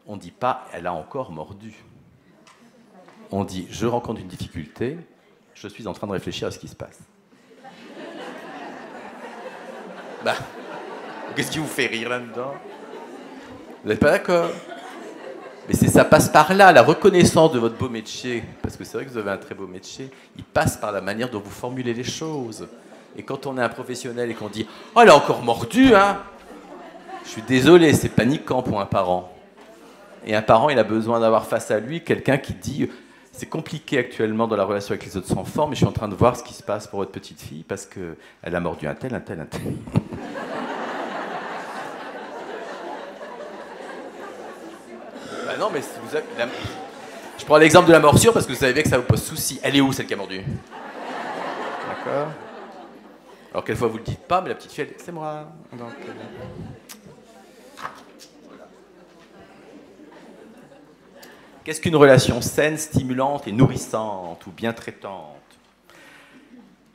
On ne dit pas « elle a encore mordu ». On dit « je rencontre une difficulté, je suis en train de réfléchir à ce qui se passe ». Bah, qu'est-ce qui vous fait rire là-dedans? Vous n'êtes pas d'accord? Mais ça passe par là, la reconnaissance de votre beau métier. Parce que c'est vrai que vous avez un très beau métier. Il passe par la manière dont vous formulez les choses. Et quand on est un professionnel et qu'on dit « oh, elle a encore mordu, hein !» Je suis désolé, c'est paniquant pour un parent. Et un parent, il a besoin d'avoir face à lui quelqu'un qui dit « c'est compliqué actuellement dans la relation avec les autres enfants, mais je suis en train de voir ce qui se passe pour votre petite fille parce qu'elle a mordu un tel, un tel, un tel. » Bah non, mais vous avez, je prends l'exemple de la morsure parce que vous savez bien que ça vous pose souci. Elle est où, celle qui a mordu? D'accord. Alors quelquefois vous ne le dites pas, mais la petite fille, c'est moi. Donc, voilà. Qu'est-ce qu'une relation saine, stimulante et nourrissante ou bien traitante?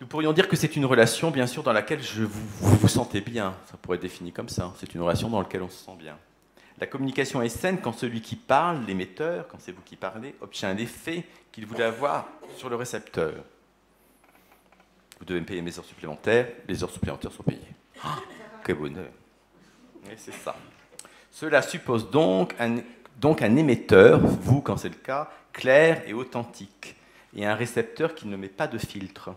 Nous pourrions dire que c'est une relation, bien sûr, dans laquelle vous vous sentez bien. Ça pourrait être défini comme ça. C'est une relation dans laquelle on se sent bien. La communication est saine quand celui qui parle, l'émetteur, quand c'est vous qui parlez, obtient l'effet qu'il voulait avoir sur le récepteur. Vous devez me payer mes heures supplémentaires, les heures supplémentaires sont payées. Oh, quel bonheur. Et c'est ça. Cela suppose donc un émetteur, vous quand c'est le cas, clair et authentique, et un récepteur qui ne met pas de filtre.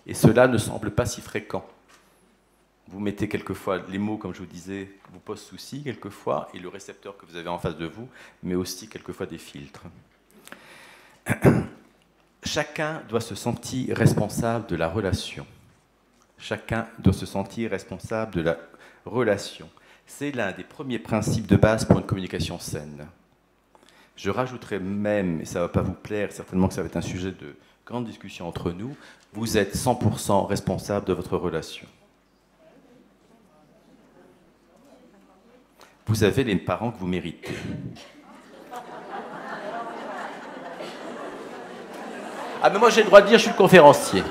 Et cela ne semble pas si fréquent. Vous mettez quelquefois les mots, comme je vous disais, vous posent souci quelquefois, et le récepteur que vous avez en face de vous met aussi quelquefois des filtres. Chacun doit se sentir responsable de la relation. Chacun doit se sentir responsable de la relation. C'est l'un des premiers principes de base pour une communication saine. Je rajouterai même, et ça ne va pas vous plaire, certainement que ça va être un sujet de grande discussion entre nous, vous êtes 100% responsable de votre relation. Vous avez les parents que vous méritez. Ah mais moi j'ai le droit de dire je suis le conférencier.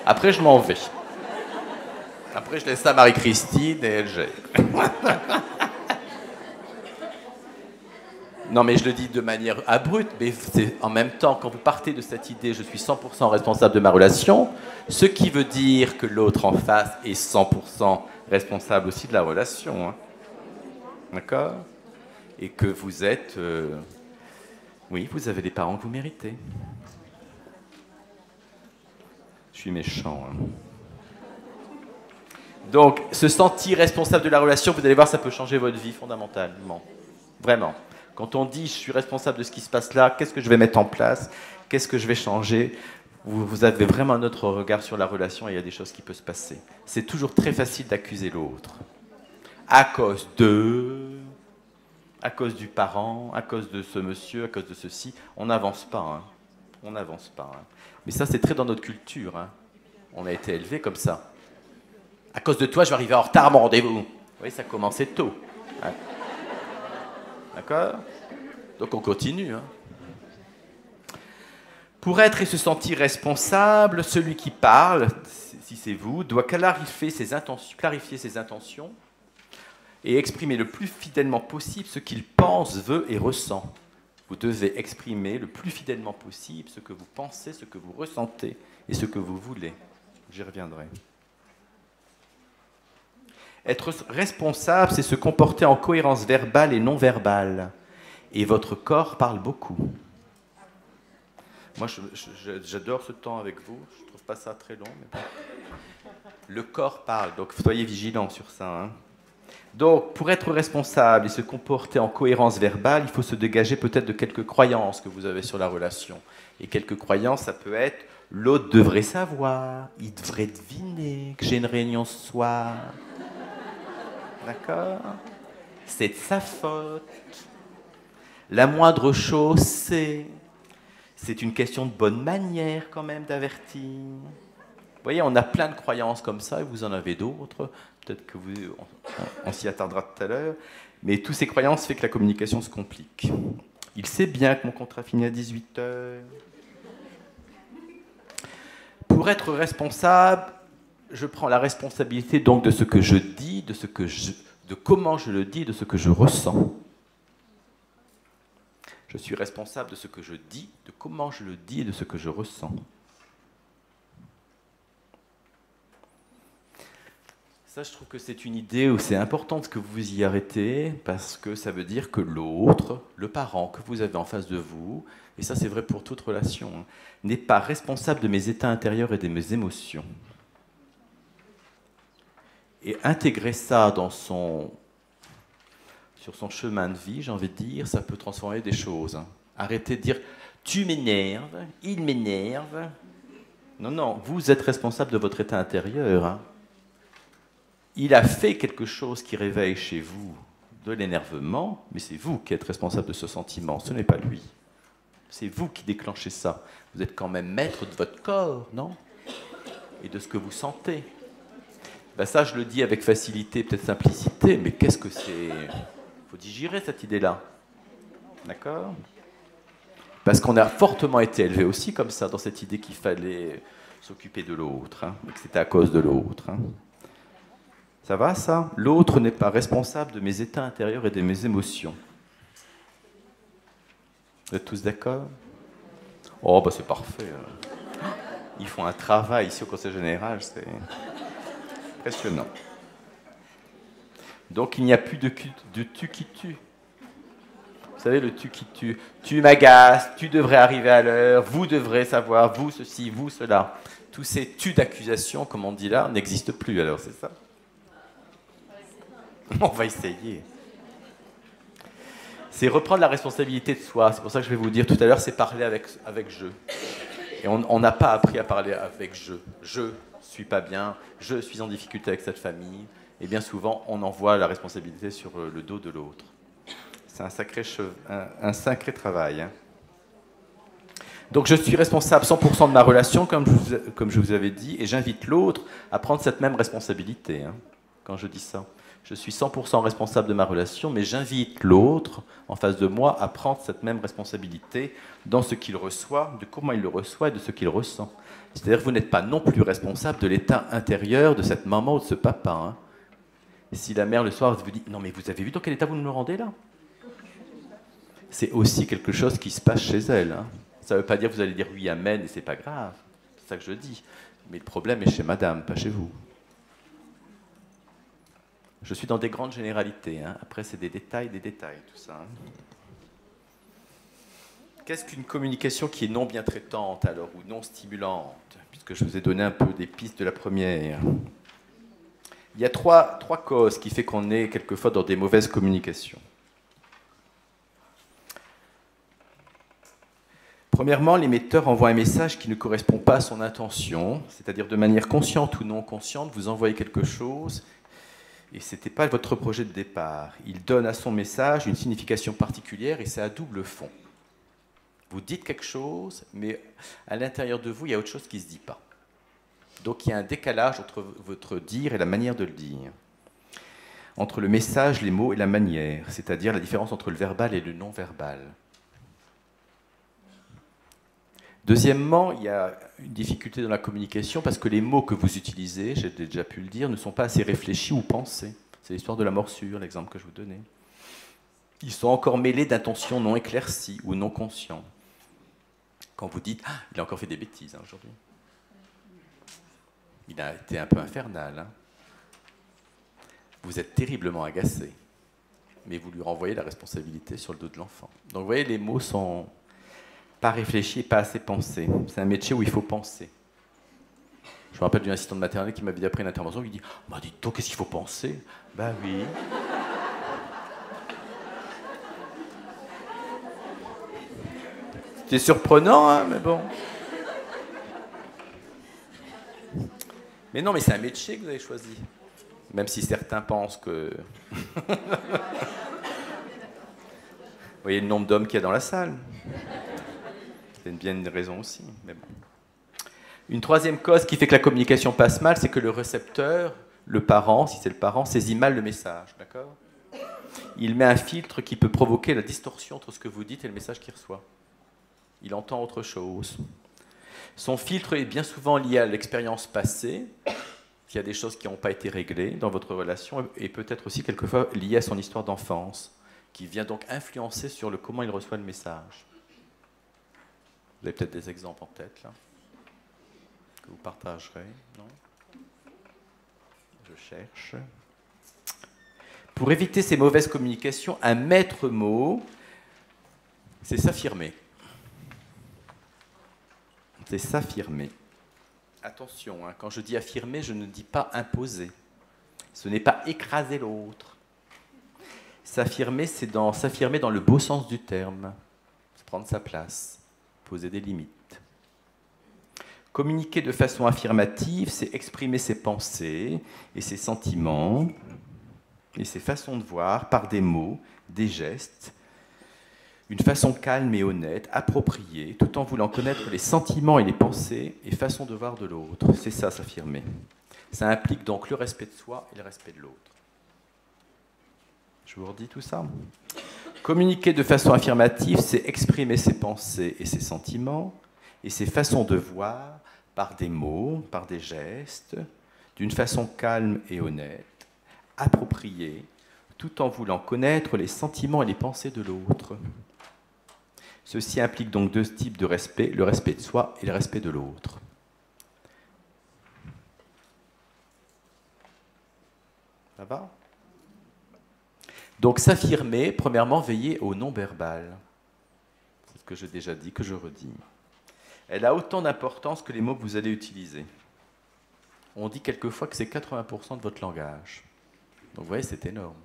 Après je m'en vais. Après je laisse ça à Marie-Christine et elle gère. Non mais je le dis de manière abrupte, mais c'est en même temps quand vous partez de cette idée je suis 100% responsable de ma relation, ce qui veut dire que l'autre en face est 100% responsable aussi de la relation. Hein. D'accord? Et que vous êtes... oui, vous avez les parents que vous méritez. Je suis méchant. Hein. Donc, se sentir responsable de la relation, vous allez voir, ça peut changer votre vie fondamentalement. Vraiment. Quand on dit « je suis responsable de ce qui se passe là, qu'est-ce que je vais mettre en place? Qu'est-ce que je vais changer ?» vous avez vraiment un autre regard sur la relation et il y a des choses qui peuvent se passer. C'est toujours très facile d'accuser l'autre. À cause de... à cause du parent, à cause de ce monsieur, à cause de ceci. On n'avance pas. Hein. On n'avance pas. Hein. Mais ça, c'est très dans notre culture. Hein. On a été élevés comme ça. À cause de toi, je vais arriver en retard à mon rendez-vous. Vous voyez, ça commençait tôt. Hein. D'accord? Donc on continue. Hein. Pour être et se sentir responsable, celui qui parle, si c'est vous, doit clarifier ses intentions et exprimer le plus fidèlement possible ce qu'il pense, veut et ressent. Vous devez exprimer le plus fidèlement possible ce que vous pensez, ce que vous ressentez et ce que vous voulez. J'y reviendrai. Être responsable, c'est se comporter en cohérence verbale et non verbale. Et votre corps parle beaucoup. Moi, j'adore ce temps avec vous. Je ne trouve pas ça très long. Mais bon. Le corps parle, donc soyez vigilants sur ça. Hein. Donc, pour être responsable et se comporter en cohérence verbale, il faut se dégager peut-être de quelques croyances que vous avez sur la relation. Et quelques croyances, ça peut être « l'autre devrait savoir, il devrait deviner que j'ai une réunion ce soir. » D'accord? C'est de sa faute. La moindre chose, c'est une question de bonne manière quand même d'avertir. Vous voyez, on a plein de croyances comme ça, et vous en avez d'autres. Peut-être que on s'y attardera tout à l'heure. Mais toutes ces croyances font que la communication se complique. Il sait bien que mon contrat finit à 18 h. Pour être responsable, je prends la responsabilité donc de ce que je dis, de comment je le dis, de ce que je ressens. Je suis responsable de ce que je dis, de comment je le dis et de ce que je ressens. Ça, je trouve que c'est une idée où c'est important que vous vous y arrêtez, parce que ça veut dire que l'autre, le parent que vous avez en face de vous, et ça c'est vrai pour toute relation, hein, n'est pas responsable de mes états intérieurs et de mes émotions. Et intégrer ça sur son chemin de vie, j'ai envie de dire, ça peut transformer des choses. Hein. Arrêtez de dire « tu m'énerves, il m'énerve ». Non, non, vous êtes responsable de votre état intérieur. Hein. Il a fait quelque chose qui réveille chez vous de l'énervement, mais c'est vous qui êtes responsable de ce sentiment, ce n'est pas lui. C'est vous qui déclenchez ça. Vous êtes quand même maître de votre corps, non? Et de ce que vous sentez. Ben ça, je le dis avec facilité, peut-être simplicité, mais qu'est-ce que c'est? Il faut digérer cette idée-là. D'accord? Parce qu'on a fortement été élevé aussi comme ça, dans cette idée qu'il fallait s'occuper de l'autre, hein, et que c'était à cause de l'autre. Hein. Ça va, ça? L'autre n'est pas responsable de mes états intérieurs et de mes émotions. Vous êtes tous d'accord? Oh, bah c'est parfait. Ils font un travail ici au Conseil Général, c'est impressionnant. Donc il n'y a plus de tu qui tue. Vous savez, le tu qui tue. Tu m'agaces, tu devrais arriver à l'heure, vous devrez savoir, vous ceci, vous cela. Tous ces tu d'accusation, comme on dit là, n'existent plus, alors c'est ça? On va essayer. C'est reprendre la responsabilité de soi. C'est pour ça que je vais vous dire tout à l'heure, c'est parler avec je. Et on n'a pas appris à parler avec je. Je suis pas bien, je suis en difficulté avec cette famille. Et bien souvent, on envoie la responsabilité sur le dos de l'autre. C'est un sacré travail. Hein. Donc je suis responsable 100% de ma relation, comme je vous avais dit, et j'invite l'autre à prendre cette même responsabilité, hein, quand je dis ça. Je suis 100% responsable de ma relation, mais j'invite l'autre en face de moi à prendre cette même responsabilité dans ce qu'il reçoit, de comment il le reçoit et de ce qu'il ressent. C'est-à-dire que vous n'êtes pas non plus responsable de l'état intérieur de cette maman ou de ce papa. Hein. Si la mère le soir vous dit « Non mais vous avez vu dans quel état vous me rendez là ?» C'est aussi quelque chose qui se passe chez elle. Hein. Ça ne veut pas dire que vous allez dire « Oui, amen » et c'est pas grave. C'est ça que je dis. Mais le problème est chez madame, pas chez vous. Je suis dans des grandes généralités. Hein. Après, c'est des détails, tout ça. Hein. Qu'est-ce qu'une communication qui est non bien traitante, alors, ou non stimulante? Puisque je vous ai donné un peu des pistes de la première. Il y a trois causes qui font qu'on est quelquefois dans des mauvaises communications. Premièrement, l'émetteur envoie un message qui ne correspond pas à son intention, c'est-à-dire de manière consciente ou non consciente, vous envoyez quelque chose et ce n'était pas votre projet de départ. Il donne à son message une signification particulière et c'est à double fond. Vous dites quelque chose, mais à l'intérieur de vous, il y a autre chose qui ne se dit pas. Donc il y a un décalage entre votre dire et la manière de le dire. Entre le message, les mots et la manière, c'est-à-dire la différence entre le verbal et le non-verbal. Deuxièmement, il y a une difficulté dans la communication parce que les mots que vous utilisez, j'ai déjà pu le dire, ne sont pas assez réfléchis ou pensés. C'est l'histoire de la morsure, l'exemple que je vous donnais. Ils sont encore mêlés d'intentions non éclaircies ou non conscientes. Quand vous dites « Ah, il a encore fait des bêtises hein, aujourd'hui. Il a été un peu infernal. Hein. Vous êtes terriblement agacé. Mais vous lui renvoyez la responsabilité sur le dos de l'enfant. Donc vous voyez, les mots sont pas réfléchis et pas assez pensés. C'est un métier où il faut penser. Je me rappelle d'une assistante maternelle qui m'avait dit après une intervention, qui dit « Bah dites donc, qu'est-ce qu'il faut penser ?» Ben oui. C'était surprenant, hein, mais bon. Mais non, mais c'est un métier que vous avez choisi. Même si certains pensent que... voyez le nombre d'hommes qu'il y a dans la salle. C'est bien une raison aussi. Mais bon. Une troisième cause qui fait que la communication passe mal, c'est que le récepteur, le parent, si c'est le parent, saisit mal le message. D'accord ? Il met un filtre qui peut provoquer la distorsion entre ce que vous dites et le message qu'il reçoit. Il entend autre chose. Son filtre est bien souvent lié à l'expérience passée, s'il y a des choses qui n'ont pas été réglées dans votre relation, et peut-être aussi quelquefois lié à son histoire d'enfance, qui vient donc influencer sur le comment il reçoit le message. Vous avez peut-être des exemples en tête, là, que vous partagerez, non ? Je cherche. Pour éviter ces mauvaises communications, un maître mot, c'est s'affirmer. C'est s'affirmer. Attention, hein, quand je dis affirmer, je ne dis pas imposer. Ce n'est pas écraser l'autre. S'affirmer, c'est s'affirmer dans le beau sens du terme. Prendre sa place, poser des limites. Communiquer de façon affirmative, c'est exprimer ses pensées et ses sentiments et ses façons de voir par des mots, des gestes, une façon calme et honnête, appropriée, tout en voulant connaître les sentiments et les pensées et façons de voir de l'autre. C'est ça, s'affirmer. Ça implique donc le respect de soi et le respect de l'autre. Je vous redis tout ça. Communiquer de façon affirmative, c'est exprimer ses pensées et ses sentiments et ses façons de voir par des mots, par des gestes, d'une façon calme et honnête, appropriée, tout en voulant connaître les sentiments et les pensées de l'autre. Ceci implique donc deux types de respect, le respect de soi et le respect de l'autre. Ça va ? Donc s'affirmer, premièrement, veiller au non-verbal. C'est ce que j'ai déjà dit, que je redis. Elle a autant d'importance que les mots que vous allez utiliser. On dit quelquefois que c'est 80% de votre langage. Donc vous voyez, c'est énorme.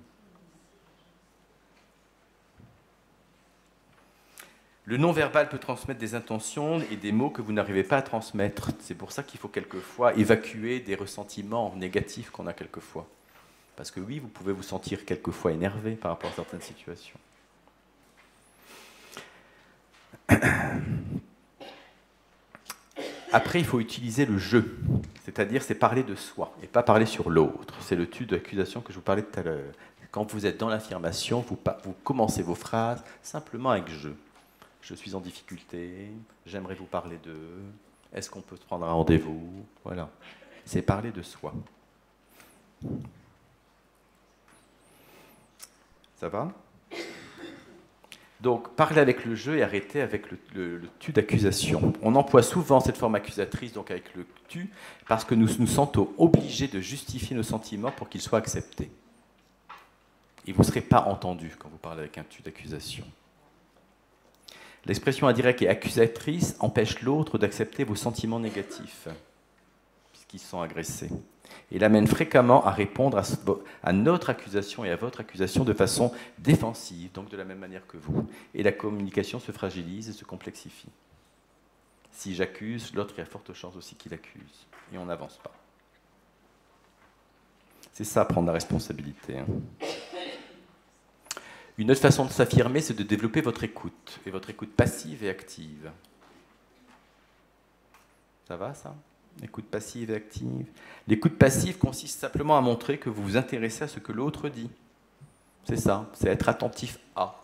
Le non-verbal peut transmettre des intentions et des mots que vous n'arrivez pas à transmettre. C'est pour ça qu'il faut quelquefois évacuer des ressentiments négatifs qu'on a quelquefois. Parce que oui, vous pouvez vous sentir quelquefois énervé par rapport à certaines situations. Après, il faut utiliser le je, c'est-à-dire c'est parler de soi et pas parler sur l'autre. C'est le tu d'accusation que je vous parlais tout à l'heure. Quand vous êtes dans l'affirmation, vous commencez vos phrases simplement avec je. Je suis en difficulté, j'aimerais vous parler de, est-ce qu'on peut se prendre un rendez-vous ? Voilà, c'est parler de soi. Ça va ? Donc, parlez avec le je et arrêtez avec le tu d'accusation. On emploie souvent cette forme accusatrice, donc avec le tu, parce que nous nous sentons obligés de justifier nos sentiments pour qu'ils soient acceptés. Et vous ne serez pas entendu quand vous parlez avec un tu d'accusation. L'expression indirecte et accusatrice empêche l'autre d'accepter vos sentiments négatifs, puisqu'ils sont agressés, et l'amène fréquemment à répondre à notre accusation et à votre accusation de façon défensive, donc de la même manière que vous. Et la communication se fragilise et se complexifie. Si j'accuse, l'autre, il y a forte chance aussi qu'il accuse, et on n'avance pas. C'est ça, prendre la responsabilité. Une autre façon de s'affirmer, c'est de développer votre écoute, et votre écoute passive et active. Ça va, ça ? Écoute passive et active. L'écoute passive consiste simplement à montrer que vous vous intéressez à ce que l'autre dit. C'est ça, c'est être attentif à.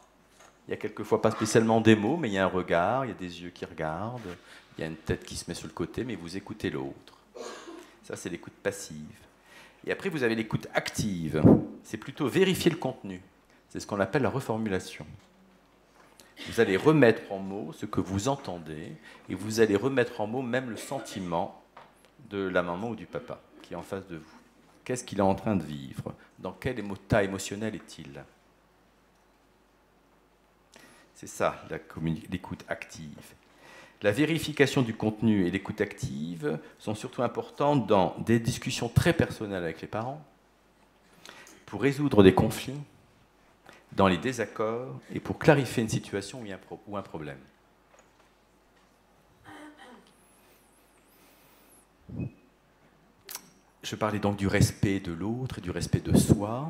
Il y a quelquefois pas spécialement des mots, mais il y a un regard, il y a des yeux qui regardent, il y a une tête qui se met sur le côté, mais vous écoutez l'autre. Ça, c'est l'écoute passive. Et après, vous avez l'écoute active. C'est plutôt vérifier le contenu. C'est ce qu'on appelle la reformulation. Vous allez remettre en mots ce que vous entendez et vous allez remettre en mots même le sentiment de la maman ou du papa qui est en face de vous. Qu'est-ce qu'il est en train de vivre ? Dans quel état émotionnel est-il ? C'est ça, l'écoute active. La vérification du contenu et l'écoute active sont surtout importantes dans des discussions très personnelles avec les parents, pour résoudre des conflits, dans les désaccords et pour clarifier une situation ou un problème. Je parlais donc du respect de l'autre et du respect de soi.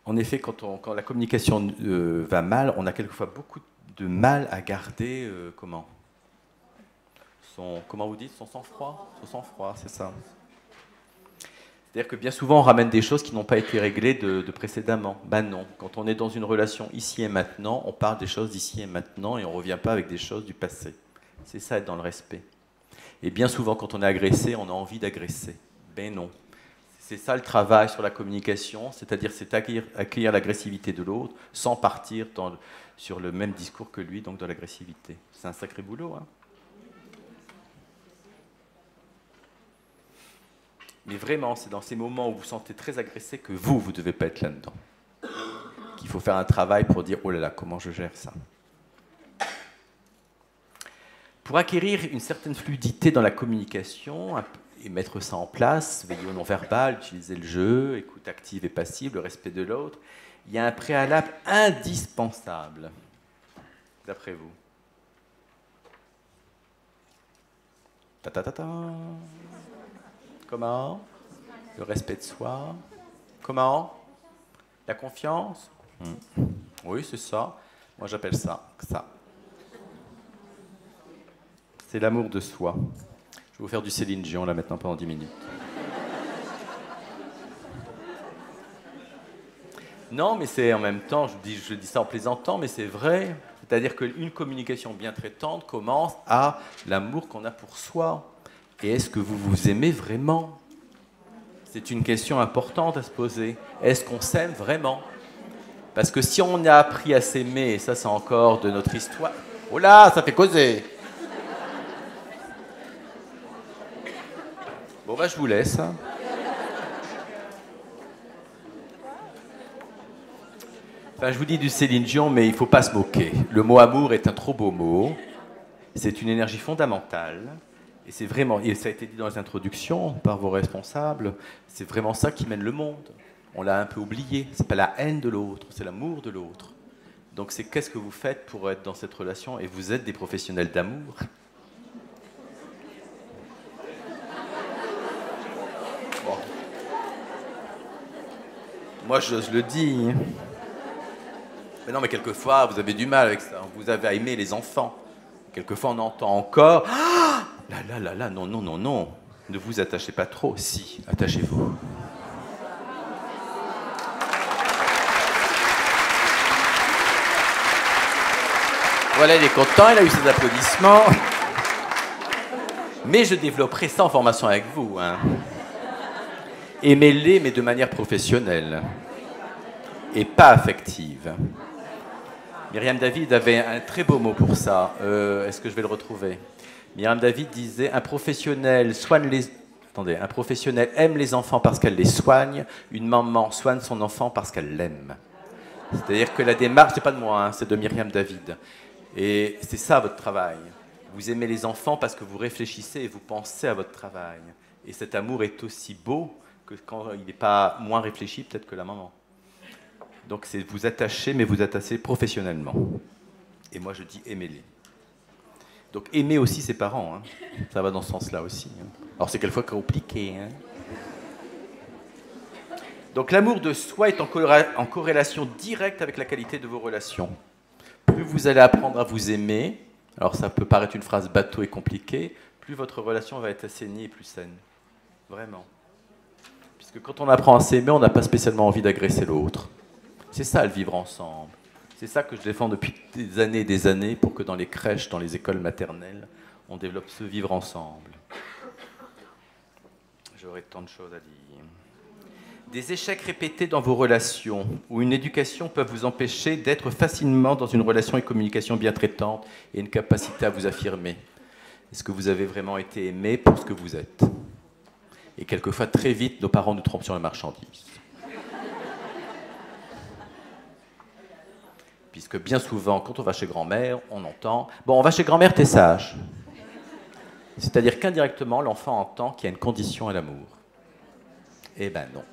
En effet, quand la communication va mal, on a quelquefois beaucoup de mal à garder, comment vous dites, son sang-froid? Son sang-froid, c'est ça. C'est-à-dire que bien souvent, on ramène des choses qui n'ont pas été réglées de précédemment. Ben non, quand on est dans une relation ici et maintenant, on parle des choses d'ici et maintenant et on ne revient pas avec des choses du passé. C'est ça, être dans le respect. Et bien souvent, quand on est agressé, on a envie d'agresser. Ben non. C'est ça le travail sur la communication, c'est-à-dire c'est accueillir l'agressivité de l'autre sans partir sur le même discours que lui, donc dans l'agressivité. C'est un sacré boulot, hein. Mais vraiment, c'est dans ces moments où vous vous sentez très agressé que vous ne devez pas être là-dedans. Qu'il faut faire un travail pour dire « Oh là là, comment je gère ça ?» Pour acquérir une certaine fluidité dans la communication et mettre ça en place, veiller au non-verbal, utiliser le jeu, écoute active et passive, le respect de l'autre, il y a un préalable indispensable, d'après vous. Ta-ta-ta-ta. Comment? Le respect de soi. Comment? La confiance? Oui, c'est ça. Moi, j'appelle ça. C'est l'amour de soi. Je vais vous faire du Céline Dion, là, maintenant, pendant 10 minutes. Non, mais c'est en même temps, je dis ça en plaisantant, mais c'est vrai. C'est-à-dire qu'une communication bien traitante commence à l'amour qu'on a pour soi. Et est-ce que vous vous aimez vraiment? C'est une question importante à se poser. Est-ce qu'on s'aime vraiment? Parce que si on a appris à s'aimer, et ça c'est encore de notre histoire... Oh là, ça fait causer! Bon, bah je vous laisse. Enfin, je vous dis du Céline Dion, mais il ne faut pas se moquer. Le mot amour est un trop beau mot. C'est une énergie fondamentale. Et c'est vraiment, et ça a été dit dans les introductions par vos responsables, c'est vraiment ça qui mène le monde. On l'a un peu oublié. C'est pas la haine de l'autre, c'est l'amour de l'autre. Donc c'est qu'est-ce que vous faites pour être dans cette relation? Et vous êtes des professionnels d'amour. Bon. Moi je le dis. Mais non, mais quelquefois vous avez du mal avec ça. Vous avez à aimer les enfants. Quelquefois on entend encore. Ah là, non, ne vous attachez pas trop. Si, attachez-vous. Voilà, il est content, il a eu ses applaudissements. Mais je développerai ça en formation avec vous. Hein. Aimez-les, mais de manière professionnelle. Et pas affective. Myriam David avait un très beau mot pour ça. Est-ce que je vais le retrouver? Myriam David disait « Un professionnel aime les enfants parce qu'elle les soigne. Une maman soigne son enfant parce qu'elle l'aime. » C'est-à-dire que la démarche, c'est pas de moi, hein, c'est de Myriam David. Et c'est ça votre travail. Vous aimez les enfants parce que vous réfléchissez et vous pensez à votre travail. Et cet amour est aussi beau que quand il n'est pas moins réfléchi peut-être que la maman. Donc c'est vous attacher, mais vous attacher professionnellement. Et moi je dis aimez-les. Donc aimer aussi ses parents, hein. Ça va dans ce sens-là aussi. Hein. Alors c'est quelquefois compliqué. Hein. Donc l'amour de soi est en corrélation directe avec la qualité de vos relations. Plus vous allez apprendre à vous aimer, alors ça peut paraître une phrase bateau et compliquée, plus votre relation va être assainie et plus saine. Vraiment. Puisque quand on apprend à s'aimer, on n'a pas spécialement envie d'agresser l'autre. C'est ça le vivre ensemble. C'est ça que je défends depuis des années et des années pour que dans les crèches, dans les écoles maternelles, on développe ce vivre ensemble. J'aurais tant de choses à dire. Des échecs répétés dans vos relations ou une éducation peuvent vous empêcher d'être facilement dans une relation et communication bien traitante et une capacité à vous affirmer. Est-ce que vous avez vraiment été aimé pour ce que vous êtes? Et quelquefois, très vite, nos parents nous trompent sur la marchandise. Puisque bien souvent, quand on va chez grand-mère, on entend « Bon, on va chez grand-mère, t'es sage ». C'est-à-dire qu'indirectement, l'enfant entend qu'il y a une condition à l'amour. Eh ben non.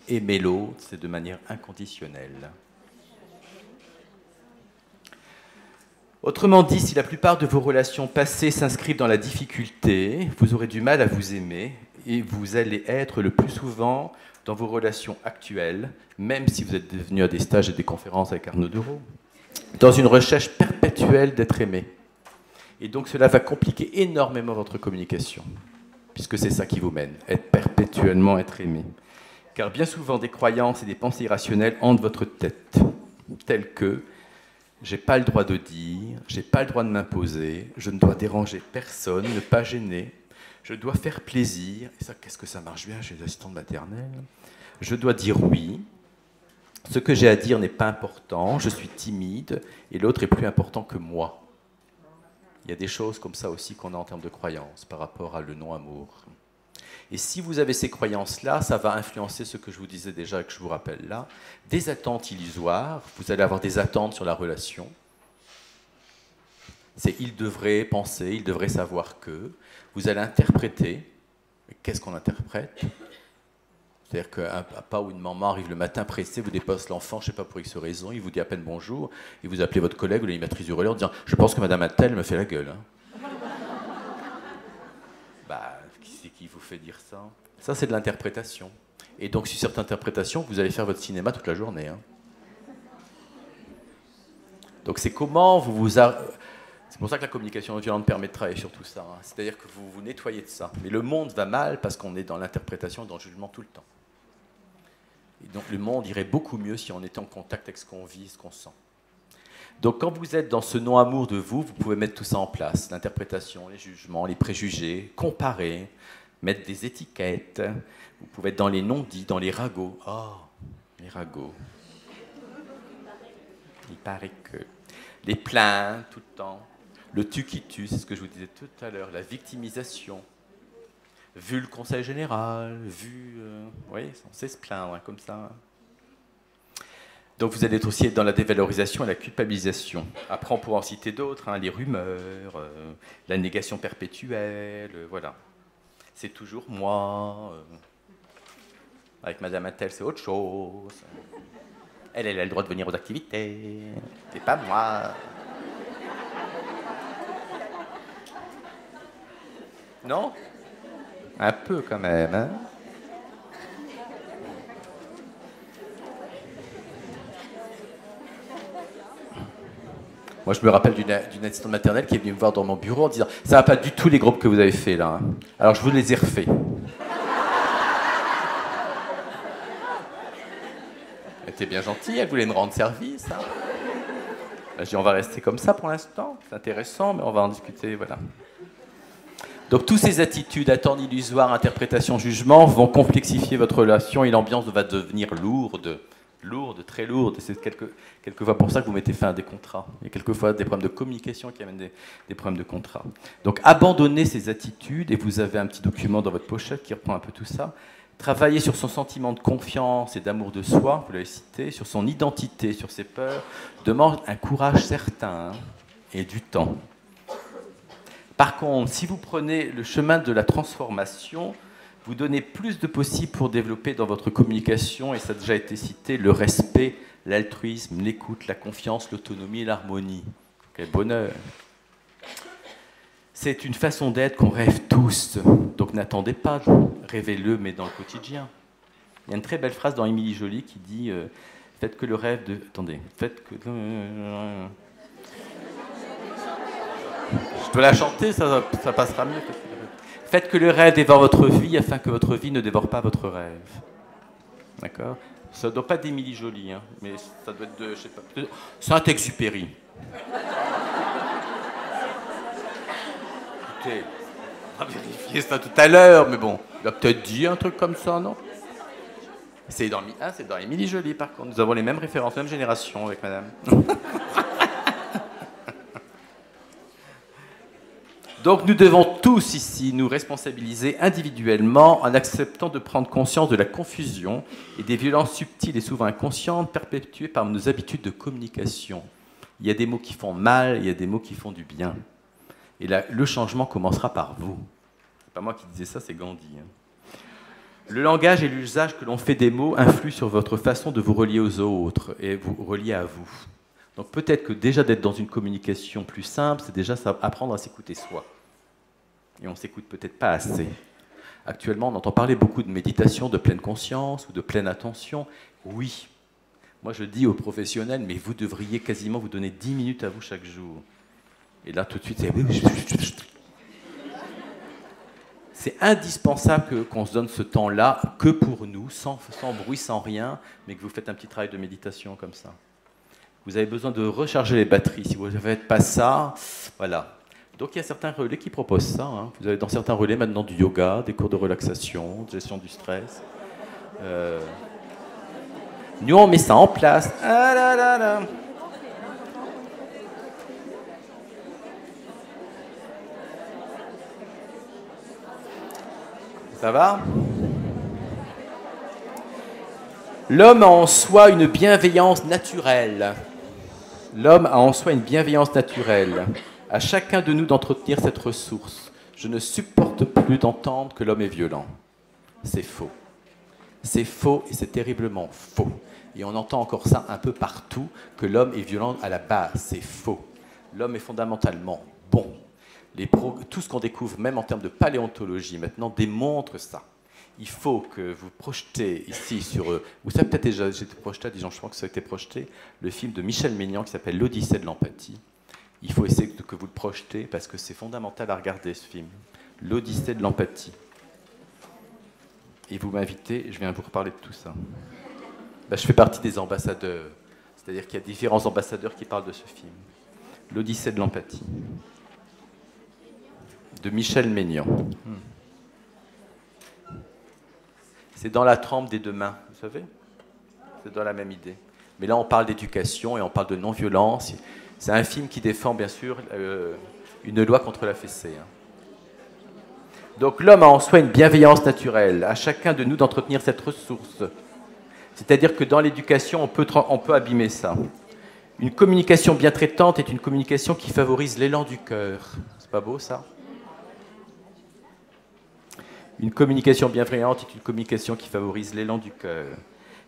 Aimer l'autre, c'est de manière inconditionnelle. Autrement dit, si la plupart de vos relations passées s'inscrivent dans la difficulté, vous aurez du mal à vous aimer et vous allez être le plus souvent dans vos relations actuelles, même si vous êtes venu à des stages et des conférences avec Arnaud Dereau, dans une recherche perpétuelle d'être aimé. Et donc cela va compliquer énormément votre communication, puisque c'est ça qui vous mène, être perpétuellement être aimé. Car bien souvent, des croyances et des pensées irrationnelles hantent votre tête, telles que « j'ai pas le droit de dire, j'ai pas le droit de m'imposer, je ne dois déranger personne, ne pas gêner, je dois faire plaisir, et ça, qu'est-ce que ça marche bien chez les assistantes maternelles, je dois dire oui, ce que j'ai à dire n'est pas important, je suis timide, et l'autre est plus important que moi. » Il y a des choses comme ça aussi qu'on a en termes de croyances par rapport à le non-amour. Et si vous avez ces croyances-là, ça va influencer ce que je vous disais déjà et que je vous rappelle là. Des attentes illusoires, vous allez avoir des attentes sur la relation. C'est « il devrait penser, il devrait savoir que ». Vous allez interpréter. Qu'est-ce qu'on interprète? C'est-à-dire qu'un papa ou une maman arrive le matin pressé, vous dépasse l'enfant, je ne sais pas pour X raison, il vous dit à peine bonjour, et vous appelez votre collègue ou l'animatrice du relais en disant « je pense que madame Attel me fait la gueule hein. ». Bah, qui c'est qui vous fait dire ça? Ça, c'est de l'interprétation. Et donc, sur cette interprétation, vous allez faire votre cinéma toute la journée. Hein. Donc, c'est comment vous vous... C'est pour ça que la communication non violente permet de travailler sur tout ça. Hein. C'est-à-dire que vous vous nettoyez de ça. Mais le monde va mal parce qu'on est dans l'interprétation et dans le jugement tout le temps. Et donc, le monde irait beaucoup mieux si on était en contact avec ce qu'on vit, ce qu'on sent. Donc, quand vous êtes dans ce non-amour de vous, vous pouvez mettre tout ça en place. L'interprétation, les jugements, les préjugés, comparer, mettre des étiquettes. Vous pouvez être dans les non-dits, dans les ragots. Oh, les ragots. Il paraît que... Les plaintes tout le temps. Le tu qui tue, c'est ce que je vous disais tout à l'heure. La victimisation. Vu le conseil général, vu... oui, on sait se plaindre, hein, comme ça. Donc vous allez être aussi dans la dévalorisation et la culpabilisation. Après, on pourra en citer d'autres, hein, les rumeurs, la négation perpétuelle, voilà. C'est toujours moi. Avec madame Attel, c'est autre chose. Elle a le droit de venir aux activités. C'est pas moi. Non? Un peu quand même, hein? Moi, je me rappelle d'une assistante maternelle qui est venue me voir dans mon bureau en disant « ça va pas du tout les groupes que vous avez faits là. Hein. Alors, je vous les ai refaits. » Elle était bien gentille, elle voulait me rendre service. Hein. Je dis « on va rester comme ça pour l'instant. C'est intéressant, mais on va en discuter. » Voilà. Donc, toutes ces attitudes, attentes illusoires, interprétation, jugement, vont complexifier votre relation et l'ambiance va devenir lourde. Lourde, très lourde, et c'est quelquefois pour ça que vous mettez fin à des contrats. Il y a quelquefois des problèmes de communication qui amènent des problèmes de contrat. Donc abandonnez ces attitudes, et vous avez un petit document dans votre pochette qui reprend un peu tout ça. Travaillez sur son sentiment de confiance et d'amour de soi, vous l'avez cité, sur son identité, sur ses peurs, demande un courage certain et du temps. Par contre, si vous prenez le chemin de la transformation, vous donnez plus de possibles pour développer dans votre communication, et ça a déjà été cité, le respect, l'altruisme, l'écoute, la confiance, l'autonomie et l'harmonie. Quel bonheur! C'est une façon d'être qu'on rêve tous, donc n'attendez pas, rêvez-le, mais dans le quotidien. Il y a une très belle phrase dans Émilie Joly qui dit « Faites que le rêve de... » Attendez, faites que... Je dois la chanter, ça passera mieux. Faites que le rêve dévore votre vie afin que votre vie ne dévore pas votre rêve. D'accord? Ça ne doit pas être d'Émilie Joly, hein, mais ça doit être de, je sais pas, Saint-Exupéry. Écoutez, on va vérifier ça tout à l'heure, mais bon, il a peut-être dit un truc comme ça, non? C'est dans Émilie Joly, par contre. Nous avons les mêmes références, même génération avec madame. Donc nous devons tous ici nous responsabiliser individuellement en acceptant de prendre conscience de la confusion et des violences subtiles et souvent inconscientes perpétuées par nos habitudes de communication. Il y a des mots qui font mal, il y a des mots qui font du bien. Et là, le changement commencera par vous. C'est pas moi qui disais ça, c'est Gandhi. Hein. Le langage et l'usage que l'on fait des mots influent sur votre façon de vous relier aux autres et vous relier à vous. Donc peut-être que déjà d'être dans une communication plus simple, c'est déjà apprendre à s'écouter soi. Et on ne s'écoute peut-être pas assez. Actuellement, on entend parler beaucoup de méditation, de pleine conscience ou de pleine attention. Oui, moi je dis aux professionnels, mais vous devriez quasiment vous donner 10 minutes à vous chaque jour. Et là, tout de suite, c'est indispensable qu'on se donne ce temps-là que pour nous, sans bruit, sans rien, mais que vous faites un petit travail de méditation comme ça. Vous avez besoin de recharger les batteries. Si vous ne faites pas ça, voilà. Donc il y a certains relais qui proposent ça. Hein. Vous avez dans certains relais maintenant du yoga, des cours de relaxation, de gestion du stress. Nous, on met ça en place. Ah là là là. Ça va? L'homme a en soi une bienveillance naturelle. L'homme a en soi une bienveillance naturelle. À chacun de nous d'entretenir cette ressource. Je ne supporte plus d'entendre que l'homme est violent. C'est faux. C'est faux et c'est terriblement faux. Et on entend encore ça un peu partout, que l'homme est violent à la base. C'est faux. L'homme est fondamentalement bon. Tout ce qu'on découvre, même en termes de paléontologie, maintenant, démontre ça. Il faut que vous projetez ici sur... Vous savez peut-être déjà, j'ai projeté, disons, je pense que ça a été projeté, le film de Michel Maignan qui s'appelle L'Odyssée de l'empathie. Il faut essayer que vous le projetez parce que c'est fondamental à regarder ce film. L'Odyssée de l'empathie. Et vous m'invitez, je viens vous reparler de tout ça. Ben, je fais partie des ambassadeurs. C'est-à-dire qu'il y a différents ambassadeurs qui parlent de ce film. L'Odyssée de l'empathie. De Michel Maignan. C'est dans la trempe des deux mains, vous savez? C'est dans la même idée. Mais là, on parle d'éducation et on parle de non-violence. C'est un film qui défend, bien sûr, une loi contre la fessée. Hein. Donc l'homme a en soi une bienveillance naturelle. À chacun de nous d'entretenir cette ressource. C'est-à-dire que dans l'éducation, on peut abîmer ça. Une communication bien traitante est une communication qui favorise l'élan du cœur. C'est pas beau, ça? Une communication bienveillante est une communication qui favorise l'élan du cœur.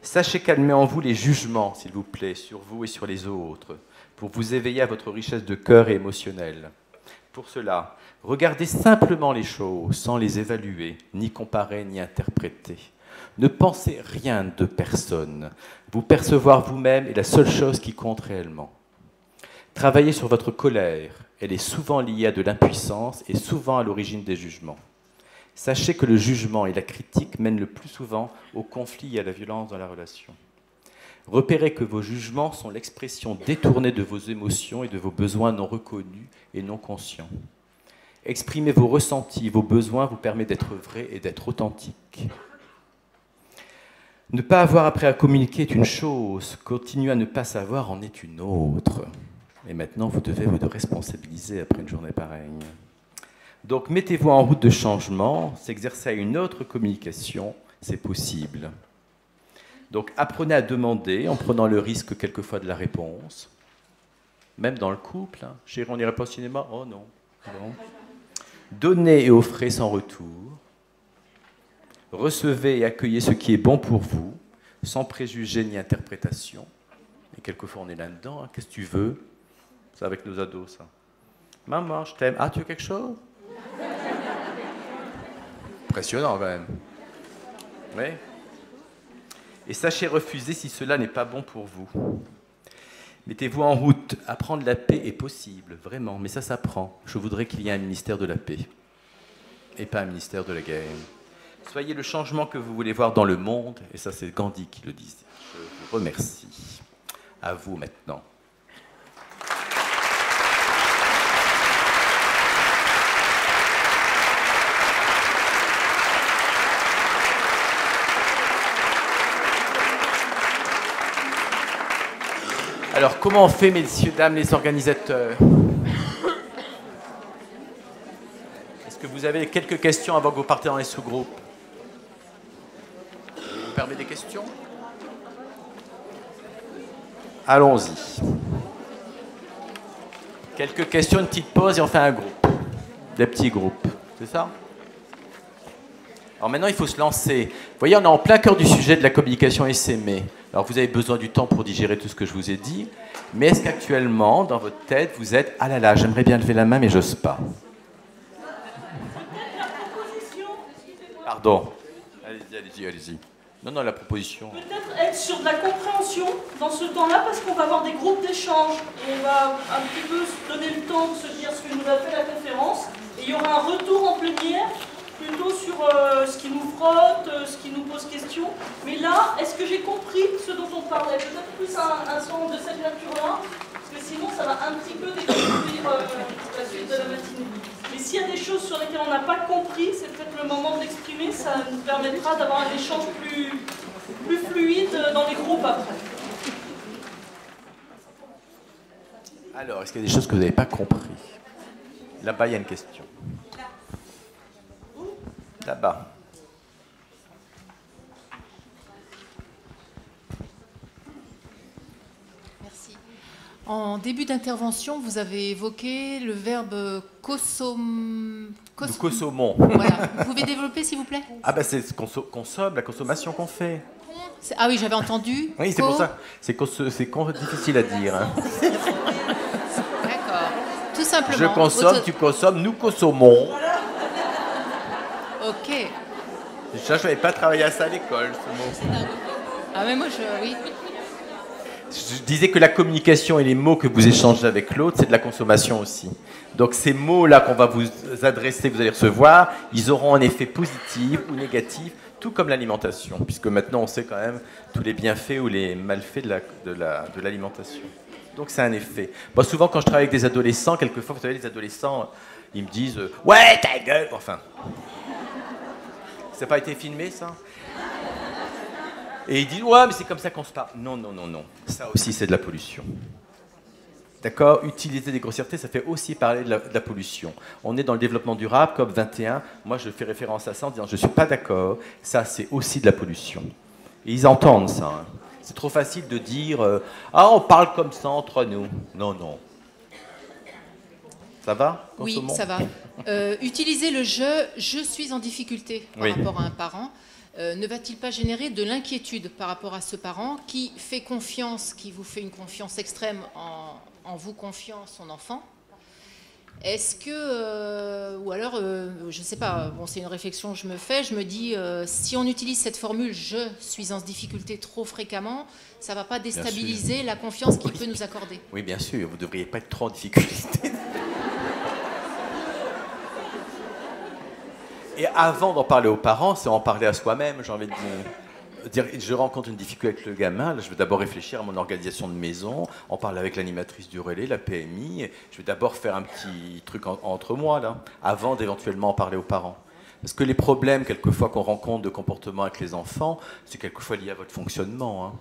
Sachez calmer en vous les jugements, s'il vous plaît, sur vous et sur les autres, pour vous éveiller à votre richesse de cœur et émotionnelle. Pour cela, regardez simplement les choses, sans les évaluer, ni comparer, ni interpréter. Ne pensez rien de personne. Vous percevoir vous-même est la seule chose qui compte réellement. Travaillez sur votre colère. Elle est souvent liée à de l'impuissance et souvent à l'origine des jugements. Sachez que le jugement et la critique mènent le plus souvent au conflit et à la violence dans la relation. Repérez que vos jugements sont l'expression détournée de vos émotions et de vos besoins non reconnus et non conscients. Exprimer vos ressentis, vos besoins vous permet d'être vrai et d'être authentique. Ne pas avoir après à communiquer est une chose, continuer à ne pas savoir en est une autre. Et maintenant, vous devez vous responsabiliser après une journée pareille. Donc, mettez-vous en route de changement, s'exercer à une autre communication, c'est possible. Donc, apprenez à demander en prenant le risque quelquefois de la réponse. Même dans le couple, hein. Chérie, on n'irait pas au cinéma? Oh non. Bon. Donnez et offrez sans retour. Recevez et accueillez ce qui est bon pour vous, sans préjugés ni interprétation. Et quelquefois, on est là-dedans. Hein. Qu'est-ce que tu veux? C'est avec nos ados, ça. Maman, je t'aime. Ah, tu veux quelque chose? Impressionnant, quand même. Oui. Et sachez refuser si cela n'est pas bon pour vous. Mettez-vous en route. Apprendre la paix est possible, vraiment, mais ça s'apprend. Je voudrais qu'il y ait un ministère de la paix et pas un ministère de la guerre. Soyez le changement que vous voulez voir dans le monde, et ça c'est Gandhi qui le disait. Je vous remercie. À vous maintenant. Alors, comment on fait, messieurs, dames, les organisateurs? Est-ce que vous avez quelques questions avant que vous partez dans les sous-groupes? Vous permet des questions? Allons-y. Quelques questions, une petite pause et on fait un groupe. Des petits groupes. C'est ça? Alors maintenant, il faut se lancer. Vous voyez, on est en plein cœur du sujet de la communication essaimée. Alors vous avez besoin du temps pour digérer tout ce que je vous ai dit, mais est-ce qu'actuellement, dans votre tête, vous êtes « Ah là là, j'aimerais bien lever la main, mais j'ose pas ». Pardon. Allez-y, allez-y, allez-y. Non, non, la proposition. Peut-être être sur de la compréhension dans ce temps-là, parce qu'on va avoir des groupes d'échange. Et on va un petit peu se donner le temps de se dire ce que nous a fait la conférence. Et il y aura un retour en plénière, plutôt sur ce qui nous frotte, ce qui nous pose question. Mais là, est-ce que j'ai compris ce dont on parlait? Peut-être plus un son de cette nature-là, parce que sinon ça va un petit peu déconstruire la suite de la matinée. Mais s'il y a des choses sur lesquelles on n'a pas compris, c'est peut-être le moment de l'exprimer, ça nous permettra d'avoir un échange plus fluide dans les groupes après. Alors, est-ce qu'il y a des choses que vous n'avez pas compris? Là-bas, il y a une question. Là-bas. Merci. En début d'intervention, vous avez évoqué le verbe consommons. Voilà. Vous pouvez développer, s'il vous plaît? Ah ben c'est ce qu'on consomme, la consommation qu'on fait. Ah oui, j'avais entendu. Oui, c'est pour ça. C'est difficile à dire. Hein. D'accord. Tout simplement. Je consomme, tu consommes, nous consommons. Ok. Je n'avais pas travaillé à ça à l'école, ce mot. Ah mais moi, oui. Je disais que la communication et les mots que vous échangez avec l'autre, c'est de la consommation aussi. Donc ces mots-là qu'on va vous adresser, que vous allez recevoir, ils auront un effet positif ou négatif, tout comme l'alimentation, puisque maintenant on sait quand même tous les bienfaits ou les malfaits de l'alimentation. Donc c'est un effet. Moi, souvent quand je travaille avec des adolescents, quelquefois, vous savez, les adolescents, ils me disent « Ouais, ta gueule !» Enfin, ça n'a pas été filmé, ça? Et ils disent « Ouais, mais c'est comme ça qu'on se parle. » Non, non, non, non. Ça aussi, c'est de la pollution. D'accord? Utiliser des grossièretés, ça fait aussi parler de la pollution. On est dans le développement durable, COP21. Moi, je fais référence à ça en disant « Je ne suis pas d'accord. » Ça, c'est aussi de la pollution. Et ils entendent ça. Hein. C'est trop facile de dire « Ah, on parle comme ça entre nous. » Non, non. Ça va? Oui, ça va. Utiliser le je suis en difficulté par rapport à un parent. Ne va-t-il pas générer de l'inquiétude par rapport à ce parent qui fait confiance, qui vous fait une confiance extrême en vous confiant son enfant? Est-ce que, ou alors, je ne sais pas, bon, c'est une réflexion que je me fais, je me dis, si on utilise cette formule « je suis en difficulté » trop fréquemment, ça ne va pas déstabiliser la confiance qu'il peut nous accorder? Oui, bien sûr, vous ne devriez pas être trop en difficulté. Et avant d'en parler aux parents, c'est en parler à soi-même. J'ai envie de dire, je rencontre une difficulté avec le gamin, là, je vais d'abord réfléchir à mon organisation de maison, en parler avec l'animatrice du relais, la PMI. Je vais d'abord faire un petit truc entre moi, là, avant d'éventuellement en parler aux parents. Parce que les problèmes, quelquefois, qu'on rencontre de comportement avec les enfants, c'est quelquefois lié à votre fonctionnement. Hein.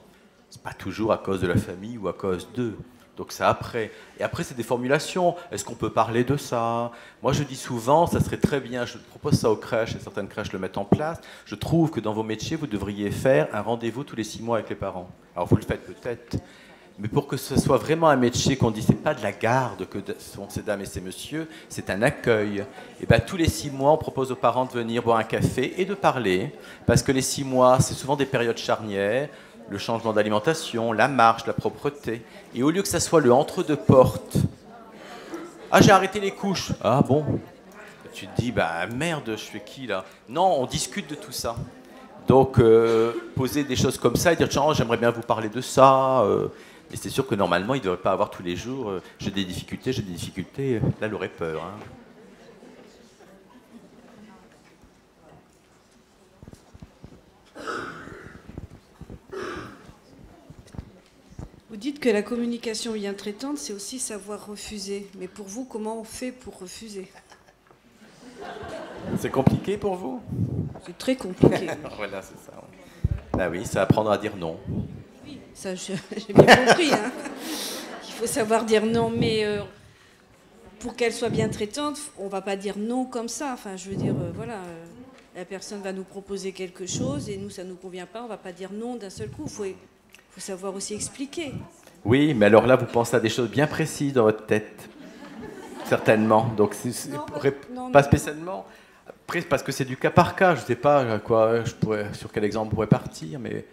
Ce n'est pas toujours à cause de la famille ou à cause d'eux. Donc c'est après. Et après, c'est des formulations. Est-ce qu'on peut parler de ça? Moi, je dis souvent, ça serait très bien, je propose ça aux crèches, et certaines crèches le mettent en place. Je trouve que dans vos métiers, vous devriez faire un rendez-vous tous les 6 mois avec les parents. Alors, vous le faites peut-être. Mais pour que ce soit vraiment un métier qu'on dit, c'est pas de la garde que sont ces dames et ces messieurs, c'est un accueil. Et bien, tous les 6 mois, on propose aux parents de venir boire un café et de parler. Parce que les 6 mois, c'est souvent des périodes charnières. Le changement d'alimentation, la marche, la propreté. Et au lieu que ça soit le entre-deux portes, « Ah, j'ai arrêté les couches. »« Ah bon ?» Tu te dis, bah merde, je fais qui là? Non, on discute de tout ça. Donc, poser des choses comme ça et dire, tiens, j'aimerais bien vous parler de ça. Mais c'est sûr que normalement, il ne devrait pas avoir tous les jours, j'ai des difficultés. Là, elle aurait peur. Hein. Vous dites que la communication bien traitante, c'est aussi savoir refuser. Mais pour vous, comment on fait pour refuser? C'est compliqué pour vous? C'est très compliqué. Voilà, c'est ça. Ah oui, c'est apprendre à dire non. Oui, ça j'ai bien compris. Hein. Il faut savoir dire non, mais pour qu'elle soit bien traitante, on ne va pas dire non comme ça. Enfin, je veux dire, voilà, la personne va nous proposer quelque chose et nous, ça ne nous convient pas. On ne va pas dire non d'un seul coup. Il faut savoir aussi expliquer. Oui, mais alors là, vous pensez à des choses bien précises dans votre tête. Certainement. Donc, pas spécialement. Après, parce que c'est du cas par cas. Je ne sais pas sur quel exemple on pourrait partir, mais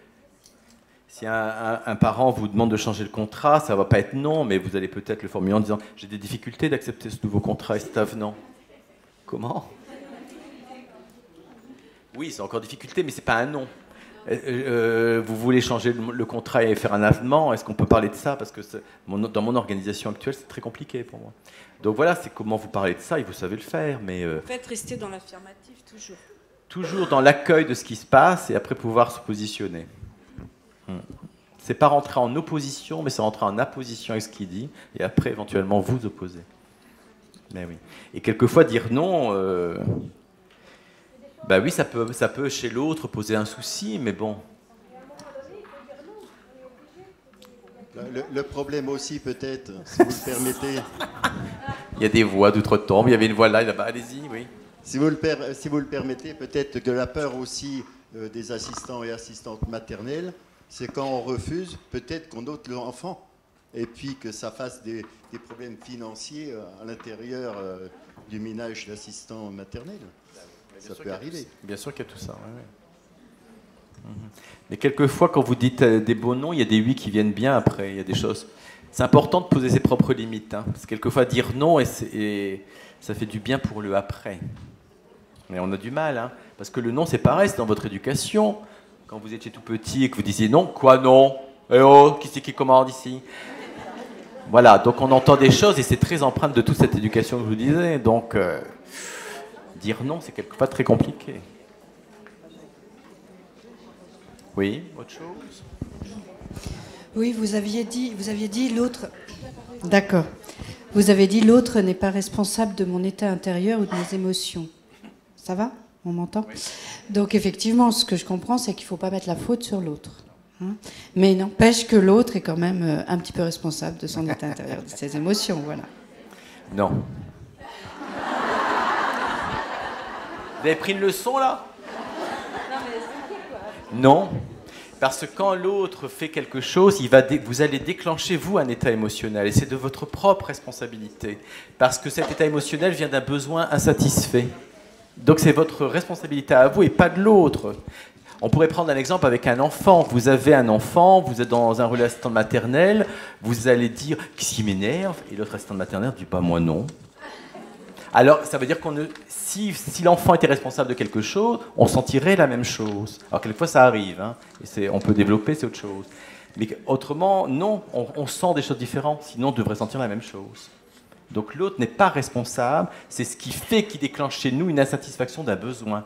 si un parent vous demande de changer le contrat, ça ne va pas être non, mais vous allez peut-être le formuler en disant « J'ai des difficultés d'accepter ce nouveau contrat et cet avenant. » Comment? Oui, c'est encore difficulté, mais c'est pas un non. Vous voulez changer le contrat et faire un avenant, est-ce qu'on peut parler de ça? Parce que dans mon organisation actuelle, c'est très compliqué pour moi. Donc voilà, c'est comment vous parlez de ça, et vous savez le faire. Mais En fait, rester dans l'affirmatif toujours. toujours dans l'accueil de ce qui se passe, et après pouvoir se positionner. C'est pas rentrer en opposition, mais c'est rentrer en apposition avec ce qu'il dit, et après éventuellement vous opposer. Mais oui. Et quelquefois dire non... Bah oui, ça peut chez l'autre poser un souci, mais bon. Le problème aussi, peut-être, si vous le permettez. Il y a des voix d'outre-tombe, il y avait une voix là-bas, allez-y, oui. Si vous le permettez, peut-être que la peur aussi des assistants et assistantes maternelles, c'est quand on refuse, peut-être qu'on ôte l'enfant, et puis que ça fasse des problèmes financiers à l'intérieur du ménage d'assistants maternels. Ça peut arriver. Bien sûr qu'il y a tout ça. Ouais. Mais quelquefois, quand vous dites des beaux noms, il y a des oui qui viennent bien après. Il y a des choses. C'est important de poser ses propres limites. Parce que quelquefois, dire non, et ça fait du bien pour le après. Mais on a du mal. Parce que le non, c'est pareil, c'est dans votre éducation. Quand vous étiez tout petit et que vous disiez non, quoi non? Eh oh, qui c'est qui commande ici? Voilà, donc on entend des choses et c'est très empreinte de toute cette éducation que je vous disais. Donc... dire non, c'est quelquefois très compliqué. Oui, autre chose? Oui, vous aviez dit l'autre. D'accord. Vous avez dit l'autre n'est pas responsable de mon état intérieur ou de mes émotions. Ça va? On m'entend? Oui. Donc effectivement, ce que je comprends, c'est qu'il ne faut pas mettre la faute sur l'autre. Mais il n'empêche que l'autre est quand même un petit peu responsable de son état intérieur, de ses émotions, voilà. Non. Vous avez pris une leçon, là? Non. Parce que quand l'autre fait quelque chose, vous allez déclencher, vous, un état émotionnel. Et c'est de votre propre responsabilité. Parce que cet état émotionnel vient d'un besoin insatisfait. Donc c'est votre responsabilité à vous et pas de l'autre. On pourrait prendre un exemple avec un enfant. Vous avez un enfant, vous êtes dans un relais assistant maternel, vous allez dire « Qu'est-ce qui m'énerve ?» Et l'autre assistant maternel dit « Pas moi, non. » Alors, ça veut dire si l'enfant était responsable de quelque chose, on sentirait la même chose. Alors, quelquefois, ça arrive. Et on peut développer, c'est autre chose. Mais autrement, non, on sent des choses différentes. Sinon, on devrait sentir la même chose. Donc, l'autre n'est pas responsable. C'est ce qui fait qu'il déclenche chez nous une insatisfaction d'un besoin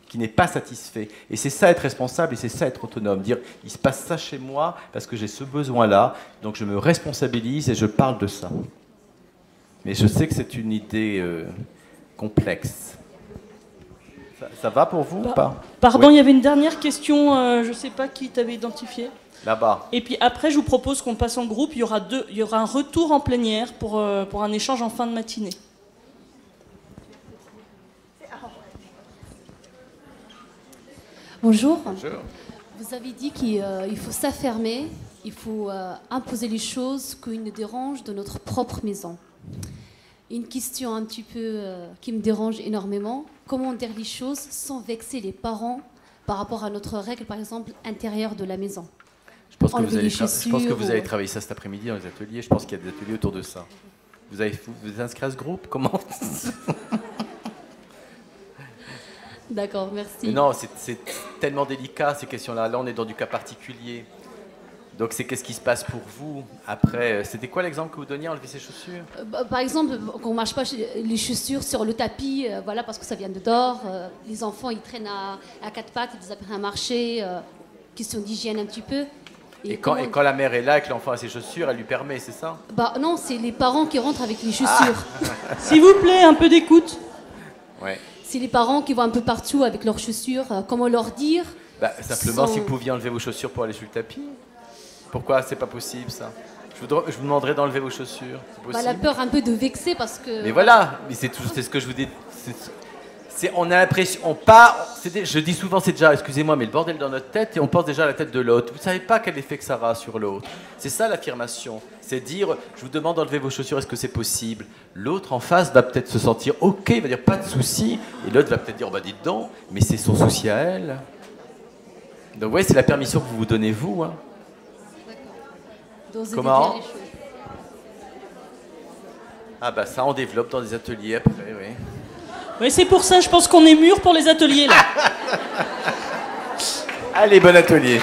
qui n'est pas satisfait. Et c'est ça être responsable et c'est ça être autonome. Dire, il se passe ça chez moi parce que j'ai ce besoin-là. Donc, je me responsabilise et je parle de ça. Mais je sais que c'est une idée complexe. Ça va pour vous ou pas? Pardon, oui. Il y avait une dernière question, je ne sais pas qui t'avait identifié. Là-bas. Et puis après, je vous propose qu'on passe en groupe. Il y aura un retour en plénière pour un échange en fin de matinée. Bonjour. Bonjour. Vous avez dit qu'il faut s'affirmer, il faut imposer les choses qui nous dérangent de notre propre maison. Une question un petit peu qui me dérange énormément, comment dire les choses sans vexer les parents par rapport à notre règle, par exemple, intérieure de la maison? Je pense que vous allez travailler ça cet après-midi dans les ateliers. Je pense qu'il y a des ateliers autour de ça. Vous êtes inscrit à ce groupe? Comment? D'accord, merci. Mais non, c'est tellement délicat ces questions-là. Là, on est dans du cas particulier. Donc, c'est qu'est-ce qui se passe pour vous après? C'était quoi l'exemple que vous donniez, enlever ses chaussures? Par exemple, qu'on ne marche pas les chaussures sur le tapis, voilà, parce que ça vient de dehors. Les enfants, ils traînent à quatre pattes, ils apprennent à marcher. Question d'hygiène un petit peu. Et quand la mère est là et que l'enfant a ses chaussures, elle lui permet, c'est ça? Non, c'est les parents qui rentrent avec les chaussures. S'il vous plaît, un peu d'écoute. Ouais. C'est les parents qui vont un peu partout avec leurs chaussures. Comment leur dire? Simplement, si vous pouviez enlever vos chaussures pour aller sur le tapis. Pourquoi c'est pas possible, ça? Je vous demanderais d'enlever vos chaussures. C'est possible? La peur un peu de vexer parce que... Mais voilà, mais c'est ce que je vous dis. On a l'impression... je dis souvent, c'est déjà, excusez-moi, mais le bordel dans notre tête et on pense déjà à la tête de l'autre. Vous ne savez pas quel effet que ça aura sur l'autre. C'est ça l'affirmation. C'est dire, je vous demande d'enlever vos chaussures, est-ce que c'est possible? L'autre en face va peut-être se sentir OK, il va dire pas de souci. Et l'autre va peut-être dire, dites donc, mais c'est son souci à elle. Donc ouais, c'est la permission que vous vous donnez vous. Comment? Ça on développe dans des ateliers après, oui. Oui, c'est pour ça, je pense qu'on est mûr pour les ateliers, là. Allez, bon atelier.